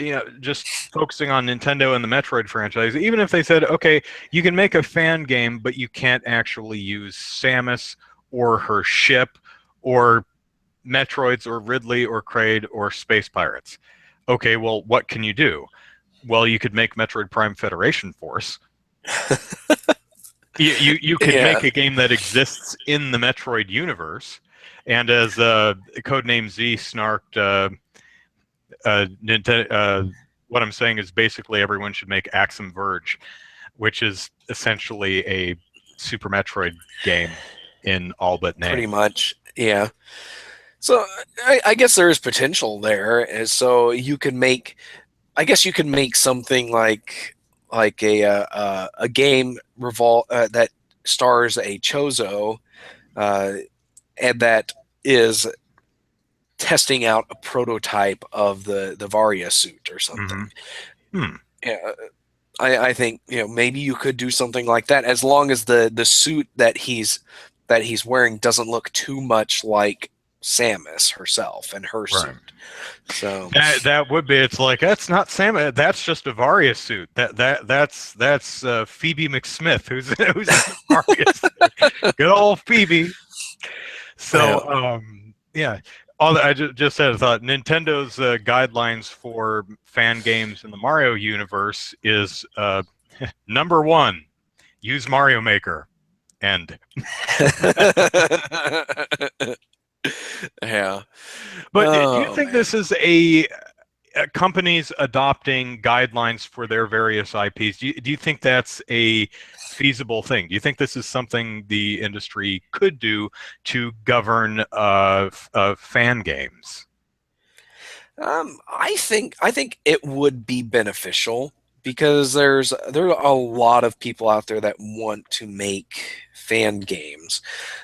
focusing on Nintendo and the Metroid franchise, even if they said, okay, you can make a fan game, but you can't actually use Samus or her ship or Metroids or Ridley or Kraid or Space Pirates. Okay, well, what can you do? Well, you could make Metroid Prime Federation Force. You could Yeah, make a game that exists in the Metroid universe, and as Codename Z snarked, Nintendo. What I'm saying is basically everyone should make Axum Verge, which is essentially a Super Metroid game in all but pretty name. much. Yeah. So I guess there is potential there, and so you can make. I guess you can make something like a game that stars a Chozo, uh, and that is testing out a prototype of the Varia suit or Mm-hmm. something. Hmm. Yeah, I think maybe you could do something like that as long as the suit that he's wearing doesn't look too much like Samus herself and her Right. suit. So That would be. It's like that's not Sam. That's just a Varia suit. That's Phoebe McSmith, who's in the Varia suit. Good old Phoebe. yeah, So yeah. All that I just said, I thought Nintendo's guidelines for fan games in the Mario universe is number one: use Mario Maker. End. yeah. But do you Oh think man. this is companies adopting guidelines for their various IPs? Do you think that's a feasible thing? Do you think this is something the industry could do to govern fan games? I think it would be beneficial because there are a lot of people out there that want to make fan games.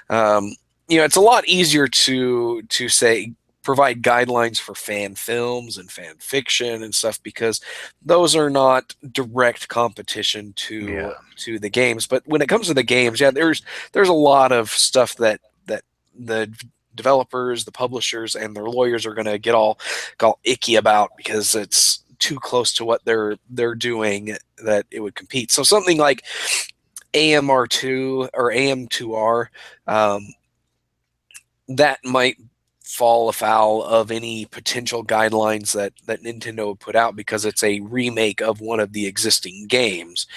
Um, it's a lot easier to say provide guidelines for fan films and fan fiction and stuff because those are not direct competition Yeah. to the games. But when it comes to the games, yeah, there's a lot of stuff that the developers, the publishers, and their lawyers are going to get all icky about because it's too close to what they're doing that it would compete. So something like AMR2 or AM2R, um, that might fall afoul of any potential guidelines that Nintendo would put out because it's a remake of one of the existing games.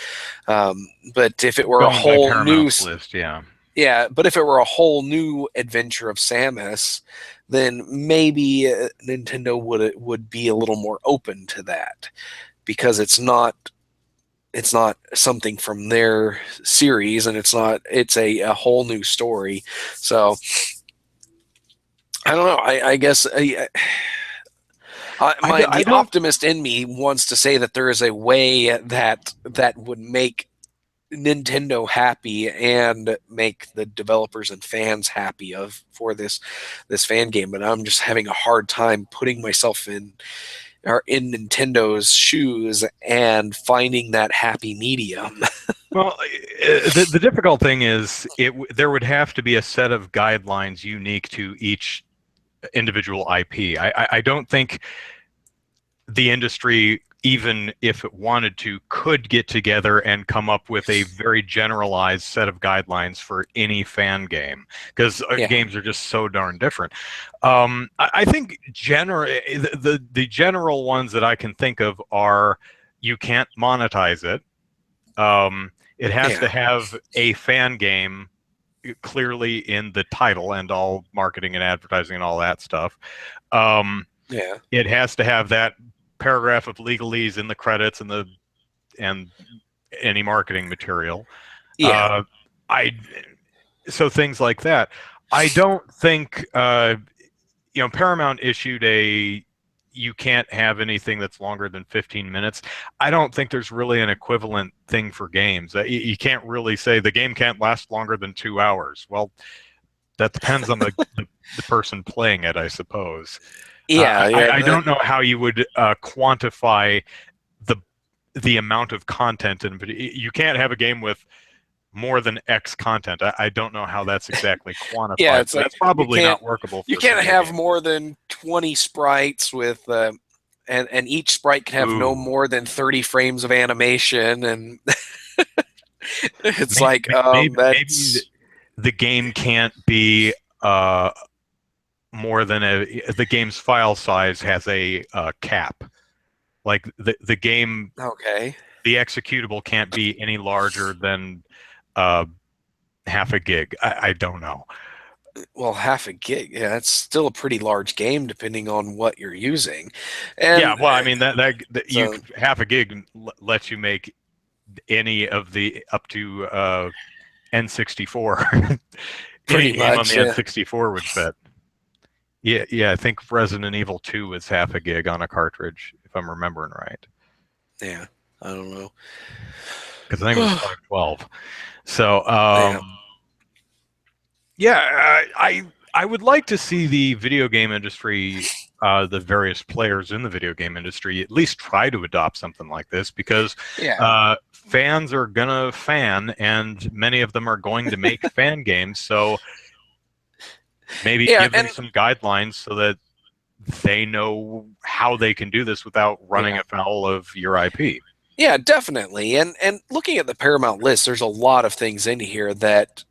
But if it were a Going by whole new Paramount's list, yeah. Yeah, but if it were a whole new adventure of Samus, then maybe Nintendo would be a little more open to that because it's not something from their series and it's a whole new story. So I don't know. I guess I the don't. optimist in me wants to say that there is a way that would make Nintendo happy and make the developers and fans happy of for this fan game, but I'm just having a hard time putting myself in Nintendo's shoes and finding that happy medium. Well, the difficult thing is there would have to be a set of guidelines unique to each individual IP. I don't think the industry, even if it wanted to, could get together and come up with a very generalized set of guidelines for any fan game because Yeah, games are just so darn different. I think the general ones that I can think of are you can't monetize it. It has to yeah, have a fan game clearly in the title and all marketing and advertising and all that stuff. Um, yeah, it has to have that paragraph of legalese in the credits and any marketing material. yeah, Uh, I so things like that. I don't think Paramount issued a you can't have anything that's longer than 15 minutes. I don't think there's really an equivalent thing for games. You can't really say the game can't last longer than 2 hours. Well, that depends on the person playing it, I suppose. yeah, yeah. I don't know how you would quantify the the amount of content, and you can't have a game with more than X content. I don't know how that's exactly Yeah, quantified, it's but like that's probably not workable you for can't video have games. more than 20 sprites with and each sprite can have no Ooh, more than 30 frames of animation, and it's maybe like maybe that's the game can't be more than the game's file size has a cap. Like the game, okay. the executable can't be any larger than uh, half a gig. I don't know. Well, half a gig, yeah, that's still a pretty large game depending on what you're using. Yeah, And well, I mean that you so could, half a gig lets you make any of the up to N64. Any pretty game on much, the yeah. N64 would fit. Yeah, yeah, I think Resident Evil 2 was half a gig on a cartridge, if I'm remembering right. Yeah. I don't know. Because I think it was 512. So, Yeah. yeah, I would like to see the video game industry, the various players in the video game industry, at least try to adopt something like this because Yeah. fans are gonna fan, and many of them are going to make fan games. So maybe Yeah, give them and some guidelines so that they know how they can do this without running yeah. afoul of your IP. Yeah, definitely. And looking at the Paramount list, there's a lot of things in here that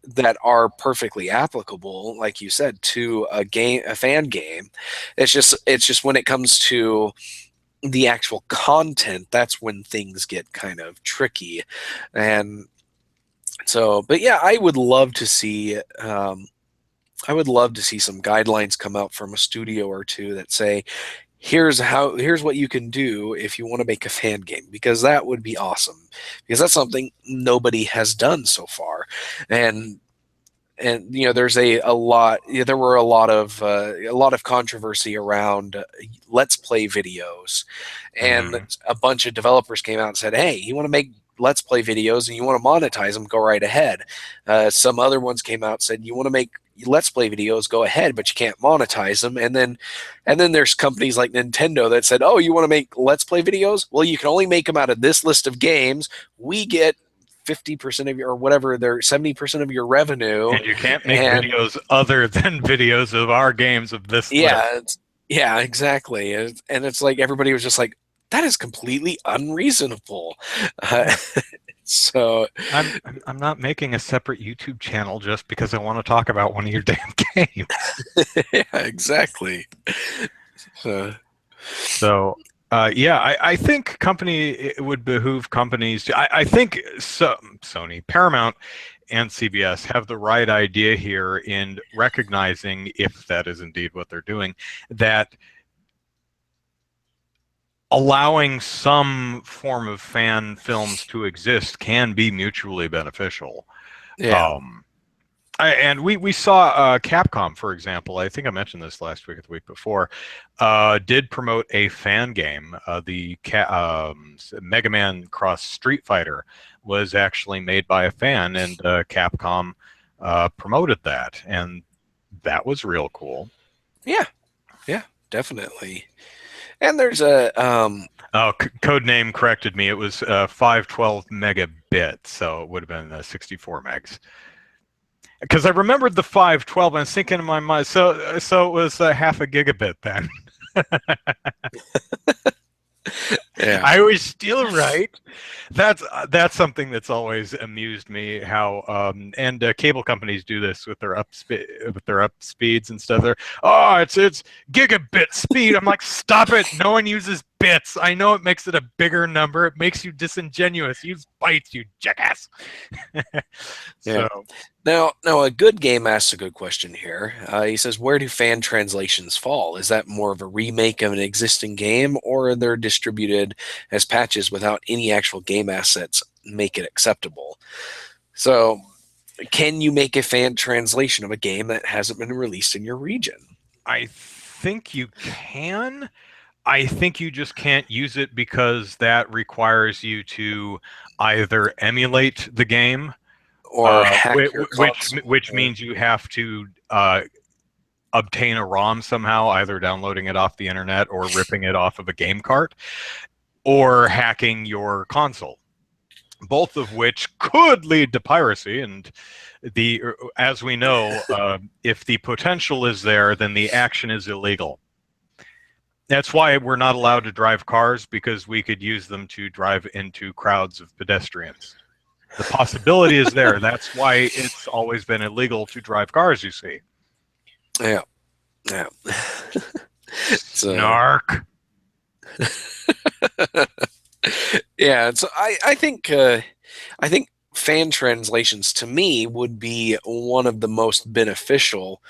are perfectly applicable, like you said, to a fan game. It's just when it comes to the actual content, that's when things get kind of tricky. And so, but yeah, I would love to see some guidelines come out from a studio or two that say, here's what you can do if you want to make a fan game, because that would be awesome, because that's something nobody has done so far. And there's a lot there were a lot of controversy around let's play videos, and Mm. a bunch of developers came out and said, hey, you want to make let's play videos and you want to monetize them, go right ahead. Some other ones came out and said, you want to make let's play videos, go ahead, but you can't monetize them. And then there's companies like Nintendo that said, oh, you want to make let's play videos, well, you can only make them out of this list of games. We get 50% of your, or whatever, they're 70% of your revenue. And you can't make And videos other than videos of our games of this list. yeah, yeah, exactly. And it's like everybody was just like, that is completely unreasonable. Uh, so I'm not making a separate YouTube channel just because I want to talk about one of your damn games. yeah, exactly. So, So, yeah, I think it would behoove companies to. I think Sony, Paramount, and CBS have the right idea here in recognizing, if that is indeed what they're doing, that allowing some form of fan films to exist can be mutually beneficial. yeah. Um, and we saw Capcom, for example. I think I mentioned this last week or the week before. Did promote a fan game. Mega Man Cross Street Fighter was actually made by a fan, and Capcom promoted that, and that was real cool. Yeah. Yeah, definitely. And there's a Oh, Codename corrected me. It was 512 megabit, so it would have been 64 megs. Because I remembered the 512, and I was thinking in my mind, so it was half a gigabit then. yeah. I was still right. That's something that's always amused me. How and cable companies do this with their up speeds and stuff. They're it's gigabit speed. I'm like, stop it! No one uses bits. I know it makes it a bigger number. It makes you disingenuous. Use bytes, you jackass. Yeah. So Now, a good game asks a good question here. He says, where do fan translations fall? Is that more of a remake of an existing game, or are they distributed as patches without any actual game assets make it acceptable? So, can you make a fan translation of a game that hasn't been released in your region? I think you can. I think you just can't use it because that requires you to either emulate the game, Or hack your console? which means you have to obtain a ROM somehow, either downloading it off the internet or ripping it off of a game cart, or hacking your console. both of which could lead to piracy. And as we know, if the potential is there, then the action is illegal. That's why we're not allowed to drive cars, because we could use them to drive into crowds of pedestrians. The possibility is there. That's why it's always been illegal to drive cars, you see. Yeah. Yeah. Snark. Yeah, so I think fan translations to me would be one of the most beneficial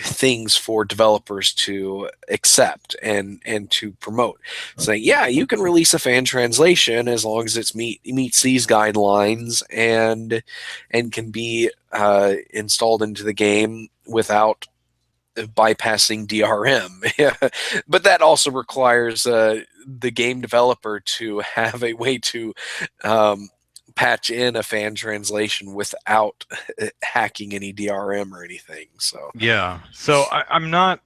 things for developers to accept and to promote. Say, yeah, you can release a fan translation as long as it meets these guidelines and can be installed into the game without bypassing DRM. But that also requires the game developer to have a way to patch in a fan translation without hacking any DRM or anything. So yeah, so I'm not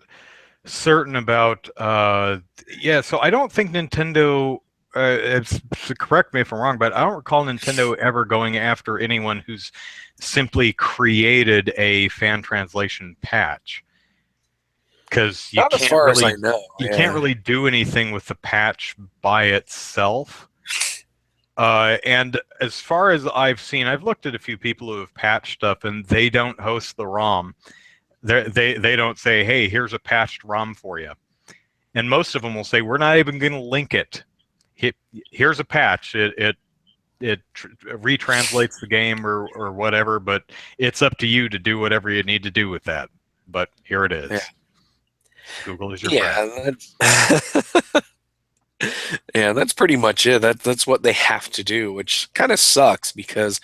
certain about. Yeah, so I don't think Nintendo. Correct me if I'm wrong, but I don't recall Nintendo ever going after anyone who's simply created a fan translation patch. Because not as far as I know. You can't really do anything with the patch by itself. And as far as I've seen, I've looked at a few people who have patched stuff, and they don't host the ROM. They don't say, "Hey, here's a patched ROM for you." And most of them will say, "We're not even going to link it. Here's a patch. It retranslates the game or whatever, but it's up to you to do whatever you need to do with that. But here it is." Yeah. Google is your friend. Yeah, that's pretty much it. That's what they have to do, which kind of sucks because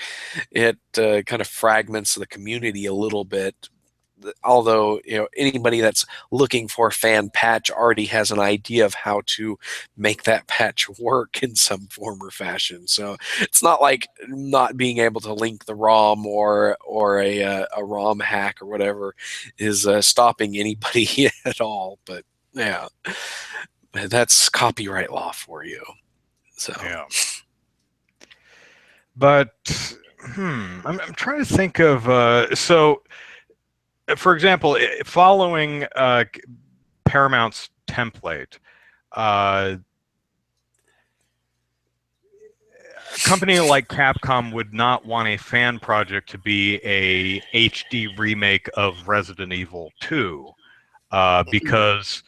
it kind of fragments the community a little bit. Although, anybody that's looking for a fan patch already has an idea of how to make that patch work in some form or fashion. So it's not like not being able to link the ROM or a ROM hack or whatever is stopping anybody at all. But yeah, that's copyright law for you. So yeah. But I'm trying to think of so. For example, following Paramount's template, a company like Capcom would not want a fan project to be a HD remake of Resident Evil 2, because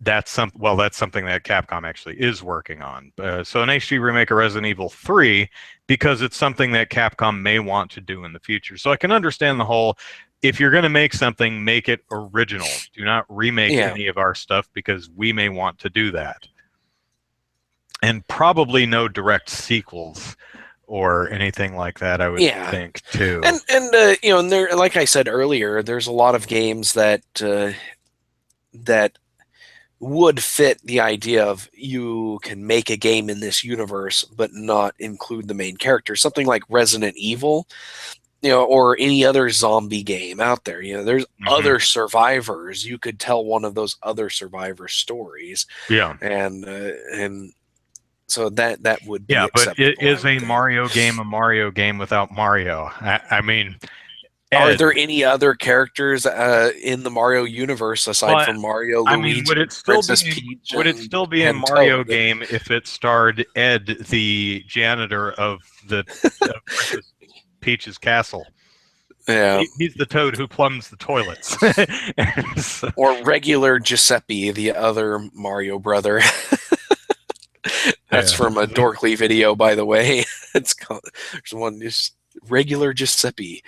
that's something that Capcom actually is working on. So an HD remake of Resident Evil 3, because it's something that Capcom may want to do in the future. So I can understand the whole, if you're going to make something, make it original. Do not remake any of our stuff, because we may want to do that. And probably no direct sequels or anything like that, I would think, too. And and there, like I said earlier, there's a lot of games that would fit the idea of you can make a game in this universe but not include the main character. Something like Resident Evil, or any other zombie game out there. There's other survivors. You could tell one of those other survivor stories. Yeah. And so that would be acceptable. But it is a think. Mario game without Mario. I mean, are there any other characters in the Mario universe aside from Mario, Luigi, would it still be a Mario game if it starred Ed, the janitor of the Princess Peach's castle? Yeah, he's the toad who plumbs the toilets. Or regular Giuseppe, the other Mario brother. That's from a Dorkly video, by the way. There's one just regular Giuseppe.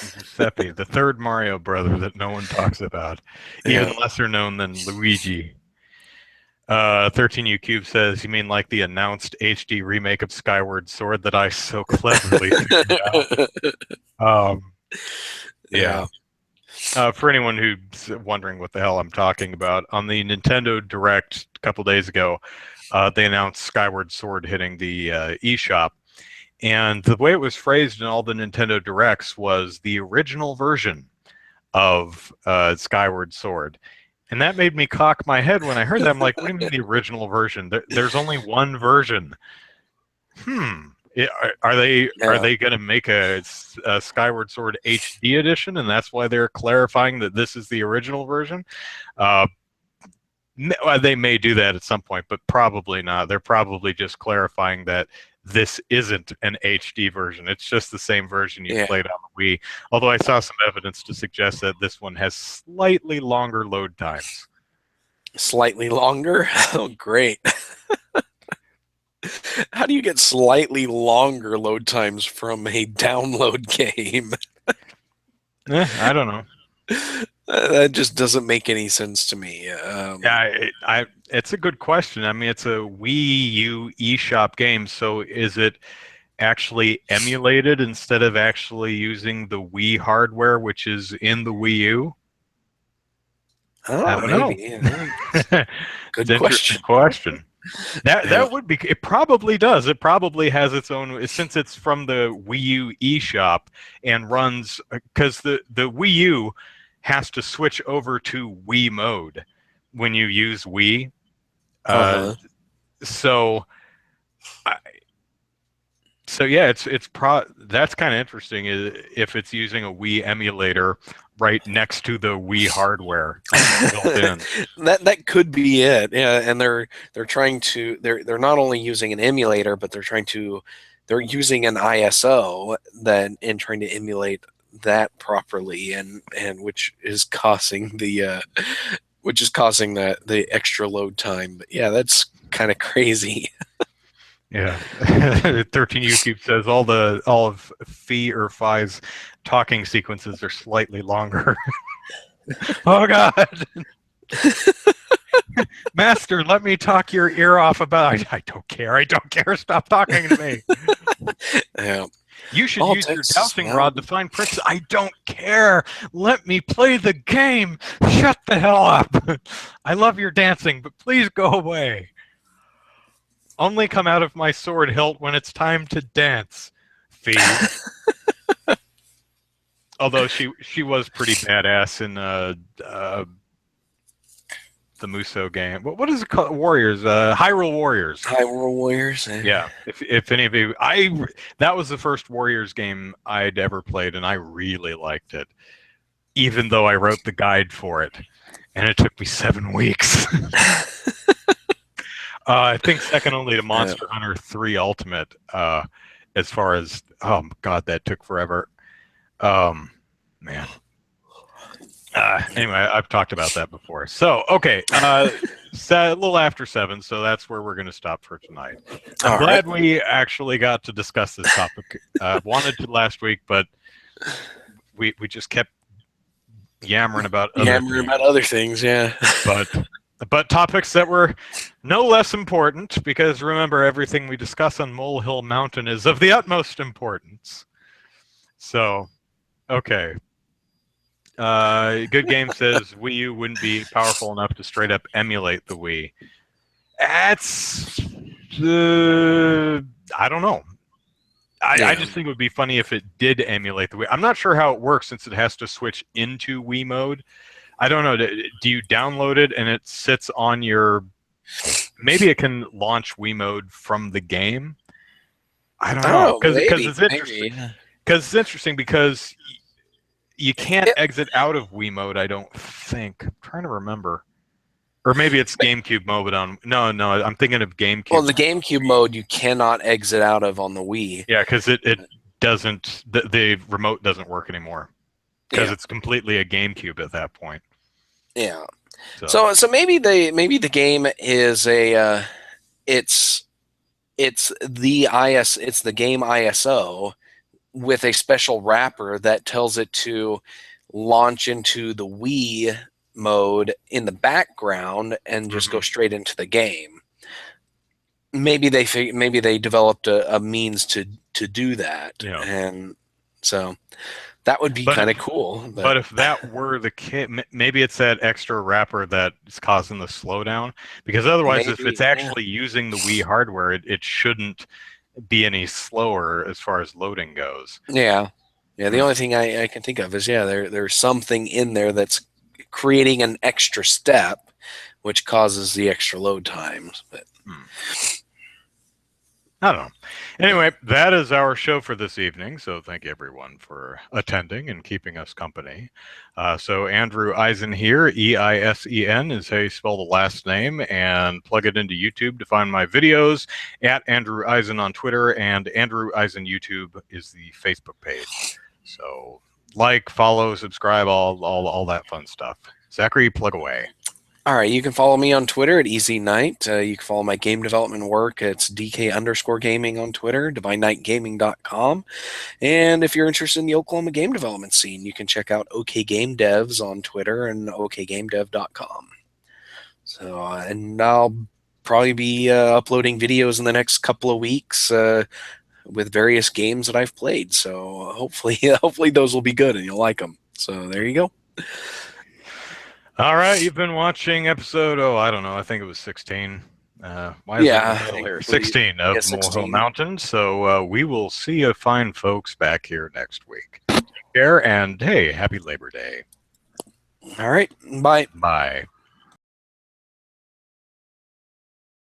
Giuseppe, the third Mario brother that no one talks about, even lesser known than Luigi. 13U Cube says, "You mean like the announced HD remake of Skyward Sword that I so cleverly figured out?" Yeah. For anyone who's wondering what the hell I'm talking about, on the Nintendo Direct a couple days ago, they announced Skyward Sword hitting the eShop. And the way it was phrased in all the Nintendo Directs was the original version of Skyward Sword. And that made me cock my head when I heard that. I'm like, what do you mean the original version? There's only one version. Are Yeah. they going to make a Skyward Sword HD edition, and that's why they're clarifying that this is the original version? Uh, they may do that at some point, but probably not. They're probably just clarifying that this isn't an HD version. It's just the same version you played on the Wii. Although I saw some evidence to suggest that this one has slightly longer load times. Slightly longer? Oh, great. How do you get slightly longer load times from a download game? I don't know. That just doesn't make any sense to me. Yeah, it's a good question. I mean, it's a Wii U eShop game, so is it actually emulated instead of actually using the Wii hardware, which is in the Wii U? I don't know. Good question. That would be. It probably does. It probably has its own, since it's from the Wii U eShop and runs, because the Wii U has to switch over to Wii mode when you use Wii. So yeah, that's kind of interesting if it's using a Wii emulator right next to the Wii hardware built in. That could be it. Yeah, and they're trying to they're not only using an emulator, but they're using an ISO and trying to emulate that properly, and which is causing the extra load time. But yeah, that's kind of crazy. Yeah. 13 YouTube says all of Fee or Fi's talking sequences are slightly longer. Oh God. Master, let me talk your ear off about I don't care. Stop talking to me. Yeah. You should use your dowsing rod to find Prince. I don't care. Let me play the game. Shut the hell up. I love your dancing, but please go away. Only come out of my sword hilt when it's time to dance, Fee. Although she was pretty badass in the Muso game. What is it called? Warriors. Hyrule Warriors. Hyrule Warriors. Yeah. If any of you, that was the first Warriors game I'd ever played, and I really liked it, even though I wrote the guide for it, and it took me 7 weeks. I think second only to Monster Hunter 3 Ultimate, as far as, oh God, that took forever. Man. Anyway, I've talked about that before. So, okay, a little after 7, so that's where we're going to stop for tonight. I'm glad we actually got to discuss this topic. Wanted to last week, but we just kept yammering about other things, yeah. But topics that were no less important, because remember, everything we discuss on Molehill Mountain is of the utmost importance. So, okay. Good Game says Wii U wouldn't be powerful enough to straight up emulate the Wii. That's I don't know. I just think it would be funny if it did emulate the Wii. I'm not sure how it works since it has to switch into Wii mode. I don't know. Do you download it and it sits on your? Maybe it can launch Wii mode from the game. I don't know, because it's interesting. Because it's interesting because you can't exit out of Wii mode. I don't think. I'm trying to remember, or maybe it's GameCube mode on. No, I'm thinking of GameCube. Well, the GameCube mode you cannot exit out of on the Wii. Yeah, because it doesn't. The remote doesn't work anymore. Because it's completely a GameCube at that point. Yeah. So maybe the game is it's the game ISO with a special wrapper that tells it to launch into the Wii mode in the background and just go straight into the game. Maybe they developed a means to do that, and so. That would be kind of cool. But if that were the case, maybe it's that extra wrapper that is causing the slowdown. Because otherwise, if it's actually using the Wii hardware, it shouldn't be any slower as far as loading goes. Yeah. The only thing I can think of is there's something in there that's creating an extra step, which causes the extra load times. But I don't know. Anyway, that is our show for this evening. So thank you everyone for attending and keeping us company. So Andrew Eisen here, Eisen is how you spell the last name, and plug it into YouTube to find my videos at Andrew Eisen on Twitter, and Andrew Eisen YouTube is the Facebook page. So like, follow, subscribe, all that fun stuff. Zachary, plug away. all right, you can follow me on Twitter at Easy Knight. You can follow my game development work. It's DK_gaming on Twitter, DivineKnightGaming.com. And if you're interested in the Oklahoma game development scene, you can check out OK Game Devs on Twitter and OKGameDev.com. So, and I'll probably be uploading videos in the next couple of weeks with various games that I've played. So hopefully those will be good and you'll like them. So there you go. All right, you've been watching episode, I don't know, I think it was 16. Why is Yeah, it in the middle here? 16 of 16. Molehill Mountain. So we will see you fine folks back here next week. Take care, and hey, happy Labor Day. All right, bye. Bye.